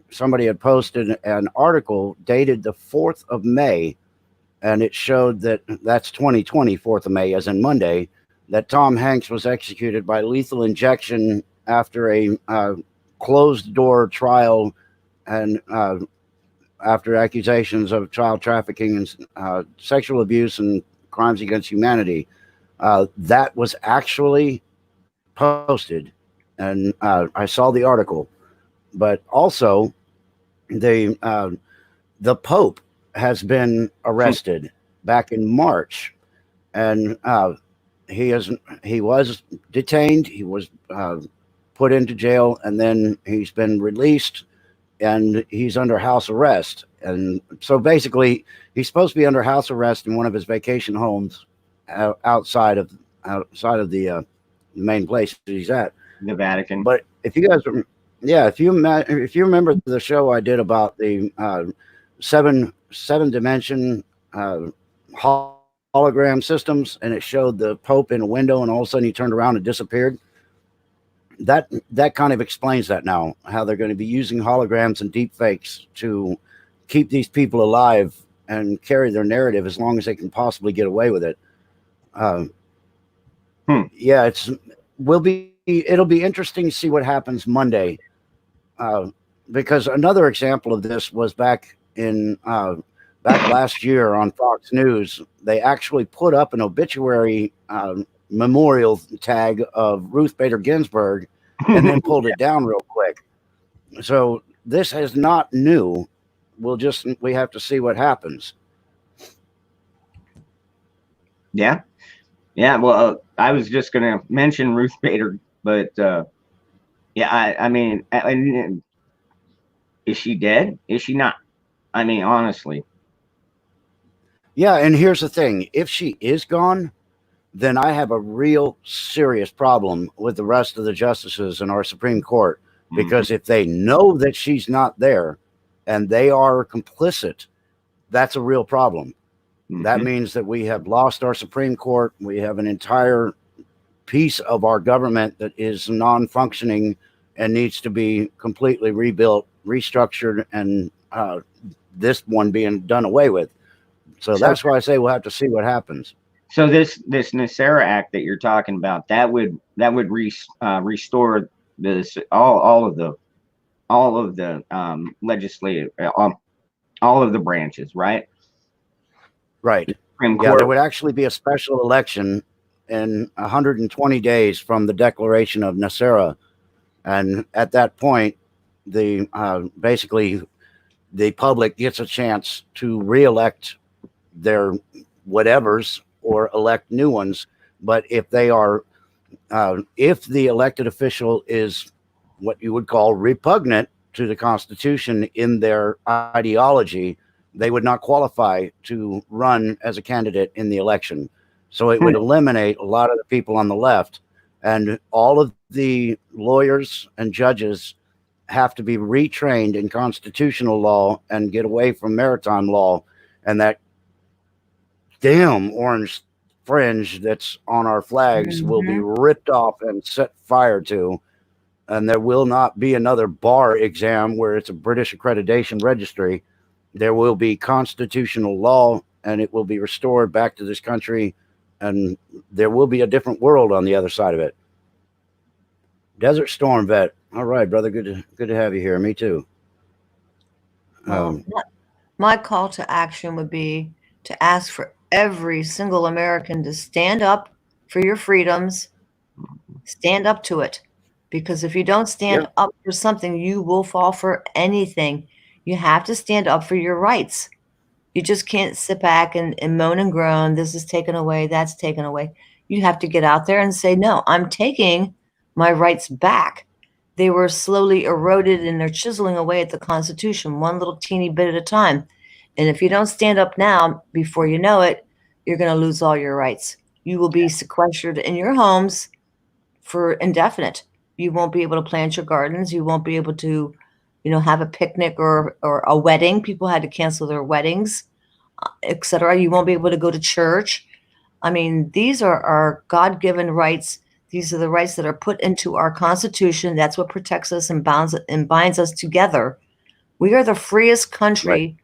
somebody had posted an article dated the 4th of May, and it showed that that's 2020, 4th of May, as in Monday, that Tom Hanks was executed by lethal injection after a closed door trial and after accusations of child trafficking and sexual abuse and crimes against humanity. That was actually posted, and I saw the article. But also, the Pope has been arrested back in March, and he was detained. He was put into jail, and then he's been released, and he's under house arrest. And so basically, he's supposed to be under house arrest in one of his vacation homes outside of the main place that he's at, The Vatican. But if you guys, yeah, if you remember the show I did about the seven dimension hologram systems, and it showed the Pope in a window, and all of a sudden he turned around and disappeared. That kind of explains that now, how they're going to be using holograms and deep fakes to keep these people alive and carry their narrative as long as they can possibly get away with it. Yeah, it'll be interesting to see what happens Monday, because another example of this was back last year on Fox News. They actually put up an obituary memorial tag of Ruth Bader Ginsburg and then pulled it down real quick. So this is not new. We have to see what happens. Yeah. Well, I was just going to mention Ruth Bader, but yeah, I mean, is she dead? Is she not? I mean, honestly. Yeah, and here's the thing: if she is gone, then I have a real serious problem with the rest of the justices in our Supreme Court, because if they know that she's not there and they are complicit, that's a real problem. That means that we have lost our Supreme Court. We have an entire piece of our government that is non-functioning and needs to be completely rebuilt, restructured, and this one being done away with. So that's why I say we'll have to see what happens. So this NESARA Act that you're talking about, that would restore this all of the legislative, all of the branches, right? Right. Yeah, there would actually be a special election in 120 days from the declaration of NESARA, and at that point, basically the public gets a chance to reelect their whatevers or elect new ones. But if the elected official is what you would call repugnant to the Constitution in their ideology, they would not qualify to run as a candidate in the election. So it would eliminate a lot of the people on the left, and all of the lawyers and judges have to be retrained in constitutional law and get away from maritime law, and that damn orange fringe that's on our flags will be ripped off and set fire to. And there will not be another bar exam where it's a British accreditation registry. There will be constitutional law, and it will be restored back to this country, and there will be a different world on the other side of it. Desert Storm Vet. All right, brother. Good to have you here. Me too. My call to action would be to ask for every single American to stand up for your freedoms, stand up to it. Because if you don't stand up for something, you will fall for anything. You have to stand up for your rights. You just can't sit back and moan and groan. This is taken away. That's taken away. You have to get out there and say, no, I'm taking my rights back. They were slowly eroded, and they're chiseling away at the Constitution, one little teeny bit at a time. And if you don't stand up now, before you know it, you're going to lose all your rights. You will be sequestered in your homes for indefinite. You won't be able to plant your gardens. You won't be able to, have a picnic or a wedding. People had to cancel their weddings. etc. You won't be able to go to church. I mean, these are our God-given rights. These are the rights that are put into our Constitution. That's what protects us and binds us together. We are the freest Right. country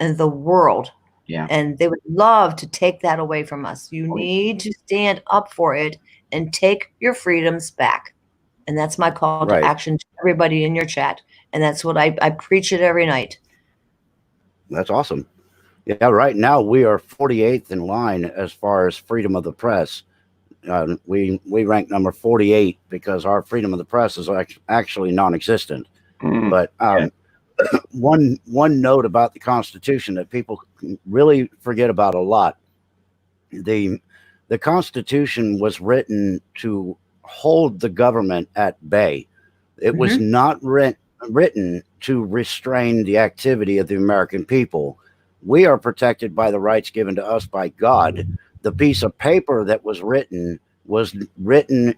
in the world. Yeah. And they would love to take that away from us. You need to stand up for it and take your freedoms back. And that's my call to Right. action to everybody in your chat. And that's what I preach it every night. That's awesome. Yeah, right now we are 48th in line as far as freedom of the press. We rank number 48 because our freedom of the press is actually non-existent. But one note about the Constitution that people really forget about a lot: the Constitution was written to hold the government at bay. It was not written to restrain the activity of the American people. We are protected by the rights given to us by God. The piece of paper that was written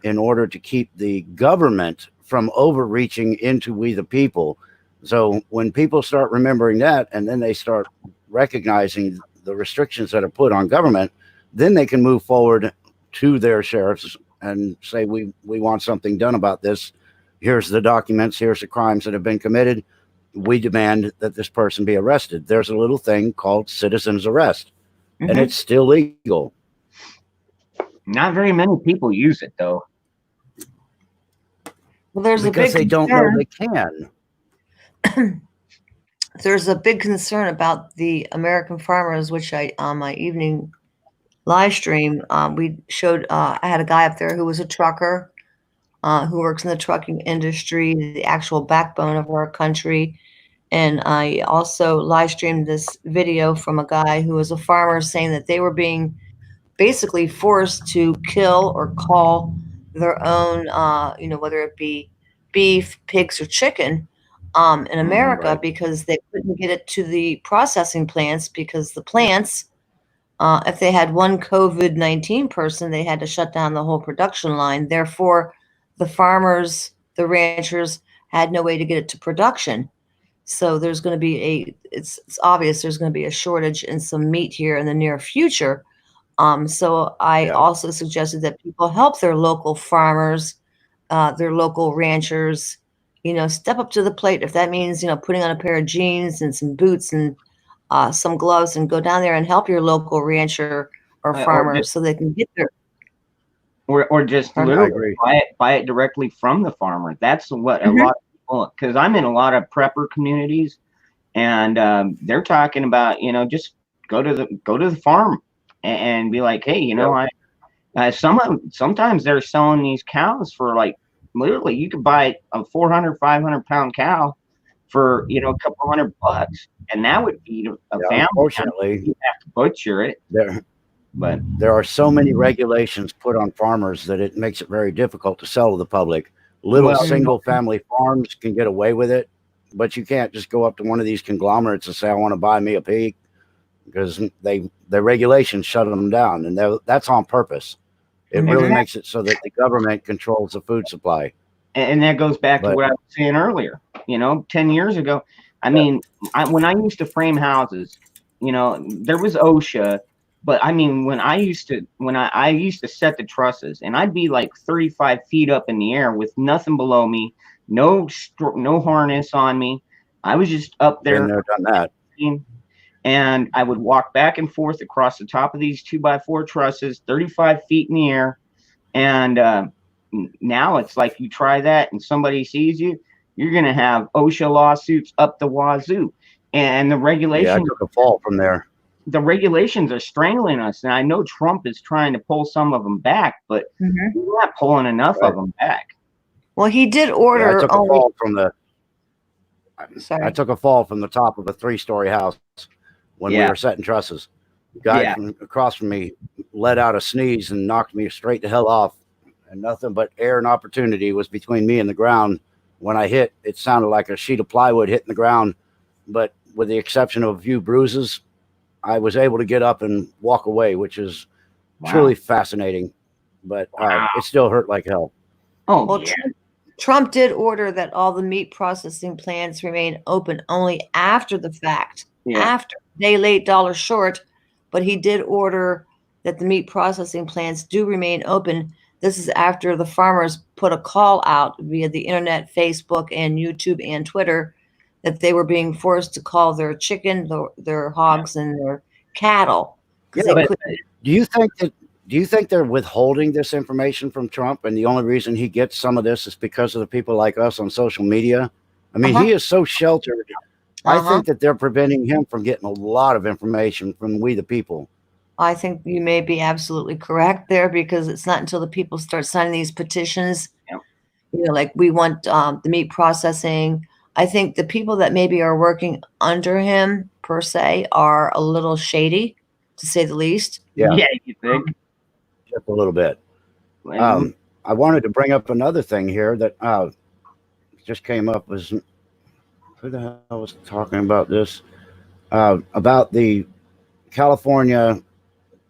in order to keep the government from overreaching into we the people. So when people start remembering that, and then they start recognizing the restrictions that are put on government, then they can move forward to their sheriffs and say, we want something done about this. Here's the documents. Here's the crimes that have been committed. We demand that this person be arrested. There's a little thing called citizen's arrest, and it's still legal. Not very many people use it, though. Well, there's because a big they don't know they can. There's a big concern about the American farmers, which on my evening live stream, we showed, I had a guy up there who was a trucker, who works in the trucking industry, the actual backbone of our country. And I also live streamed this video from a guy who was a farmer saying that they were being basically forced to kill or call their own, whether it be beef, pigs, or chicken in America because they couldn't get it to the processing plants because the plants, if they had one COVID-19 person, they had to shut down the whole production line. Therefore, the farmers, the ranchers had no way to get it to production. So there's going to be it's obvious there's going to be a shortage in some meat here in the near future. So I also suggested that people help their local farmers, their local ranchers, step up to the plate. If that means, putting on a pair of jeans and some boots and some gloves and go down there and help your local rancher or farmer so they can get their. Or just literally buy it directly from the farmer. That's what a lot of people, because I'm in a lot of prepper communities, and they're talking about, just go to the farm and be like, hey, sometimes they're selling these cows for like, literally, you could buy a 400, 500-pound cow for, a couple $100, and that would feed a family. Unfortunately, you have to butcher it. But there are so many regulations put on farmers that it makes it very difficult to sell to the public. Little single family farms can get away with it, but you can't just go up to one of these conglomerates and say, I want to buy me a pig, because the regulations shut them down, and that's on purpose. It really makes it so that the government controls the food supply. And that goes back to what I was saying earlier. 10 years ago, I mean, when I used to frame houses, there was OSHA. But I mean, when I used to set the trusses, and I'd be like 35 feet up in the air with nothing below me, no harness on me. I was just up there. Been there, done that. And I would walk back and forth across the top of these 2x4 trusses, 35 feet in the air. And now it's like you try that and somebody sees you, you're going to have OSHA lawsuits up the wazoo. And the regulations. Yeah, I took a fall from there. The regulations are strangling us, and I know Trump is trying to pull some of them back, but he's not pulling enough of them back. Well, he did order. I took a fall from the. I took a fall from the top of a 3-story house when we were setting trusses. The guy across from me let out a sneeze and knocked me straight the hell off, and nothing but air and opportunity was between me and the ground. When I hit, it sounded like a sheet of plywood hitting the ground, but with the exception of a few bruises, I was able to get up and walk away, which is truly fascinating, but it still hurt like hell. Trump did order that all the meat processing plants remain open only after the fact. After. day late, dollar short, but he did order that the meat processing plants do remain open. This is after the farmers put a call out via the internet, Facebook, and YouTube and Twitter that they were being forced to call their chicken, their hogs, and their cattle because Yeah, they but couldn't. do you think they're withholding this information from Trump, and the only reason he gets some of this is because of the people like us on social media? I mean, he is so sheltered. I think that they're preventing him from getting a lot of information from we the people. I think you may be absolutely correct there because it's not until the people start signing these petitions, Yep. like we want the meat processing. I think the people that maybe are working under him per se are a little shady, to say the least. Yeah, Yeah, you think? just a little bit. Well, I wanted to bring up another thing here that just came up. Was who the hell was talking about this? About the California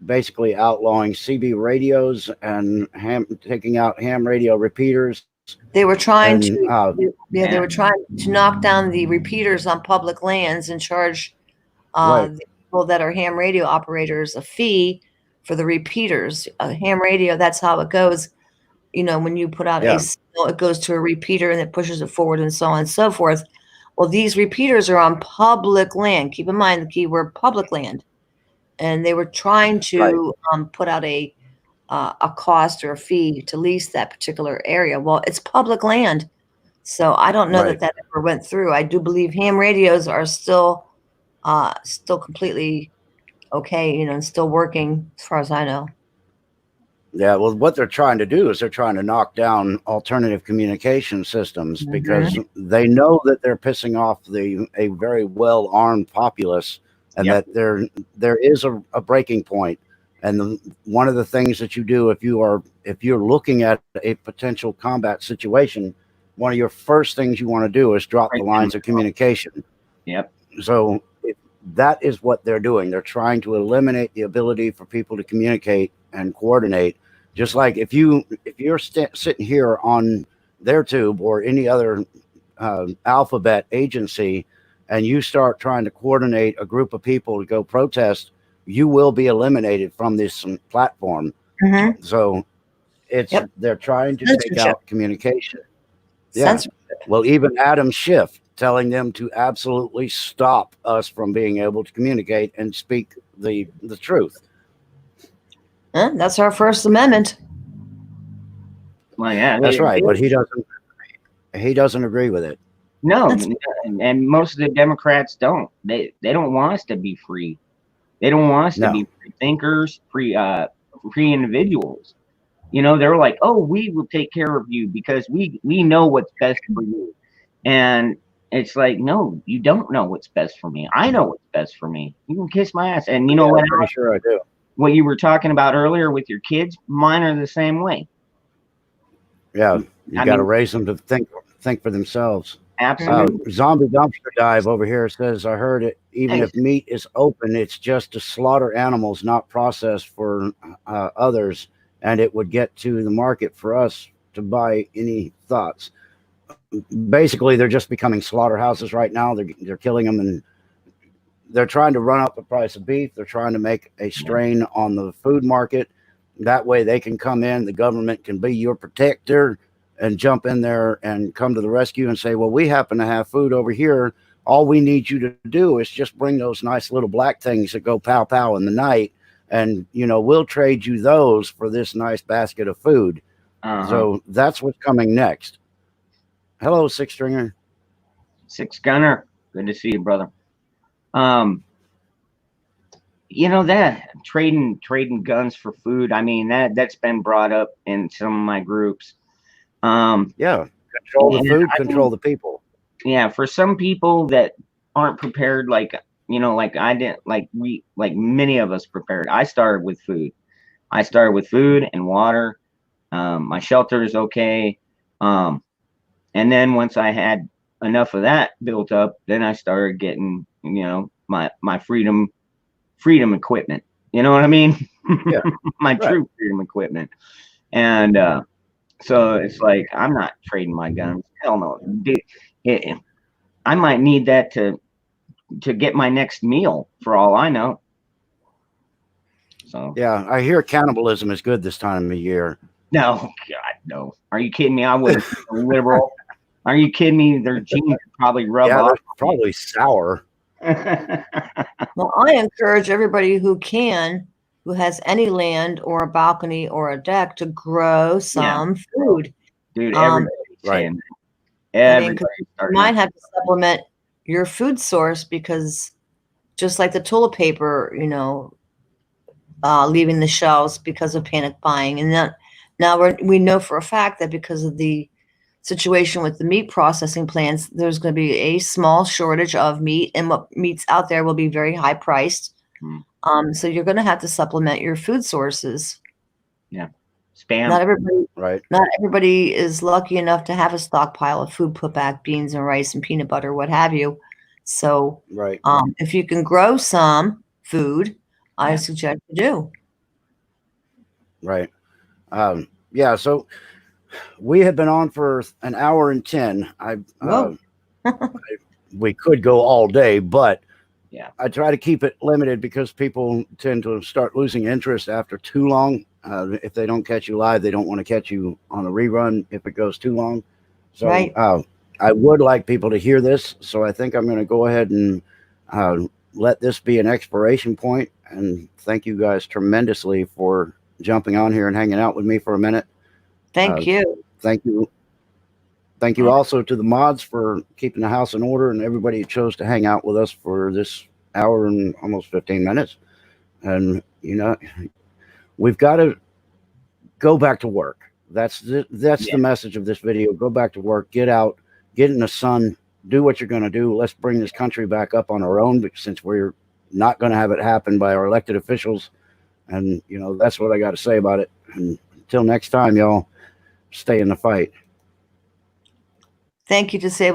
basically outlawing CB radios and taking out ham radio repeaters. They were trying And, to, they were trying to knock down the repeaters on public lands and charge Right. the people that are ham radio operators a fee for the repeaters. Ham radio, that's how it goes. When you put out Yeah. a signal, it goes to a repeater and it pushes it forward and so on and so forth. Well, these repeaters are on public land. Keep in mind the keyword public land. And they were trying to put out a cost or a fee to lease that particular area. Well, it's public land. So I don't know Right. that ever went through. I do believe ham radios are still completely okay, and still working as far as I know. Yeah, well, what they're trying to do is they're trying to knock down alternative communication systems because they know that they're pissing off a very well-armed populace, and that there is a breaking point. And one of the things that you do if you're looking at a potential combat situation, one of your first things you want to do is drop the lines of communication. Yep. So that is what they're doing. They're trying to eliminate the ability for people to communicate and coordinate. Just like if you're sitting here on their tube or any other alphabet agency, and you start trying to coordinate a group of people to go protest, you will be eliminated from this platform. So they're trying to take out communication. Yeah. Well, even Adam Schiff telling them to absolutely stop us from being able to communicate and speak the truth. That's our First Amendment. Well, yeah, that's right. But he doesn't agree with it. No, and most of the Democrats don't. They don't want us to be free. They don't want us to be free thinkers, free individuals. They're like, oh, we will take care of you because we know what's best for you. And it's like, no, you don't know what's best for me. I know what's best for me. You can kiss my ass. And you know what? I'm pretty sure I do. What you were talking about earlier with your kids, mine are the same way. Yeah, you got to raise them to think for themselves. Absolutely. Zombie Dumpster Dive over here says, I heard it. Even if meat is open, it's just to slaughter animals, not processed for others, and it would get to the market for us to buy. Any thoughts? Basically, they're just becoming slaughterhouses right now. They're killing them, and they're trying to run up the price of beef. They're trying to make a strain on the food market. That way they can come in, the government can be your protector and jump in there and come to the rescue and say, well, we happen to have food over here. All we need you to do is just bring those nice little black things that go pow pow in the night. And, we'll trade you those for this nice basket of food. So that's what's coming next. Hello, Six Stringer. Six Gunner. Good to see you, brother. That trading guns for food. I mean, that's been brought up in some of my groups. Control the food, control the people. Yeah, for some people that aren't prepared, like I didn't, like many of us prepared. I started with food. And water. My shelter is okay. And then once I had enough of that built up, then I started getting, my freedom equipment. You know what I mean? Yeah. My true freedom equipment. And so it's like, I'm not trading my guns. Hell no. I might need that to to get my next meal, for all I know. So Yeah, I hear cannibalism is good this time of year. no, God, no. Are you kidding me? I wouldn't be so liberal. Are you kidding me? Their genes probably rub Yeah, off. they're probably sour. Well, I encourage everybody who can, who has any land or a balcony or a deck, to grow some food. Dude, everybody's Right. saying that. Everybody's You starting might that. have to supplement your food source, because just like the toilet paper, leaving the shelves because of panic buying. And now we know for a fact that because of the situation with the meat processing plants, there's going to be a small shortage of meat, and what meat's out there will be very high priced. So you're going to have to supplement your food sources. Yeah. Spam. Not everybody is lucky enough to have a stockpile of food put back, beans and rice and peanut butter, what have you. So Right. if you can grow some food, I suggest you do. Right. Yeah. So we have been on for an hour and 10. We could go all day, but yeah, I try to keep it limited because people tend to start losing interest after too long. If they don't catch you live, they don't want to catch you on a rerun if it goes too long. So Right. I would like people to hear this. So I think I'm going to go ahead and let this be an expiration point. And thank you guys tremendously for jumping on here and hanging out with me for a minute. Thank you. Thank you. Thank you also to the mods for keeping the house in order, and everybody who chose to hang out with us for this hour and almost 15 minutes. And, we've got to go back to work. That's the message of this video. Go back to work, get out, get in the sun, do what you're going to do. Let's bring this country back up on our own, since we're not going to have it happen by our elected officials. And, that's what I got to say about it. And until next time, y'all, stay in the fight. Thank you, Disabled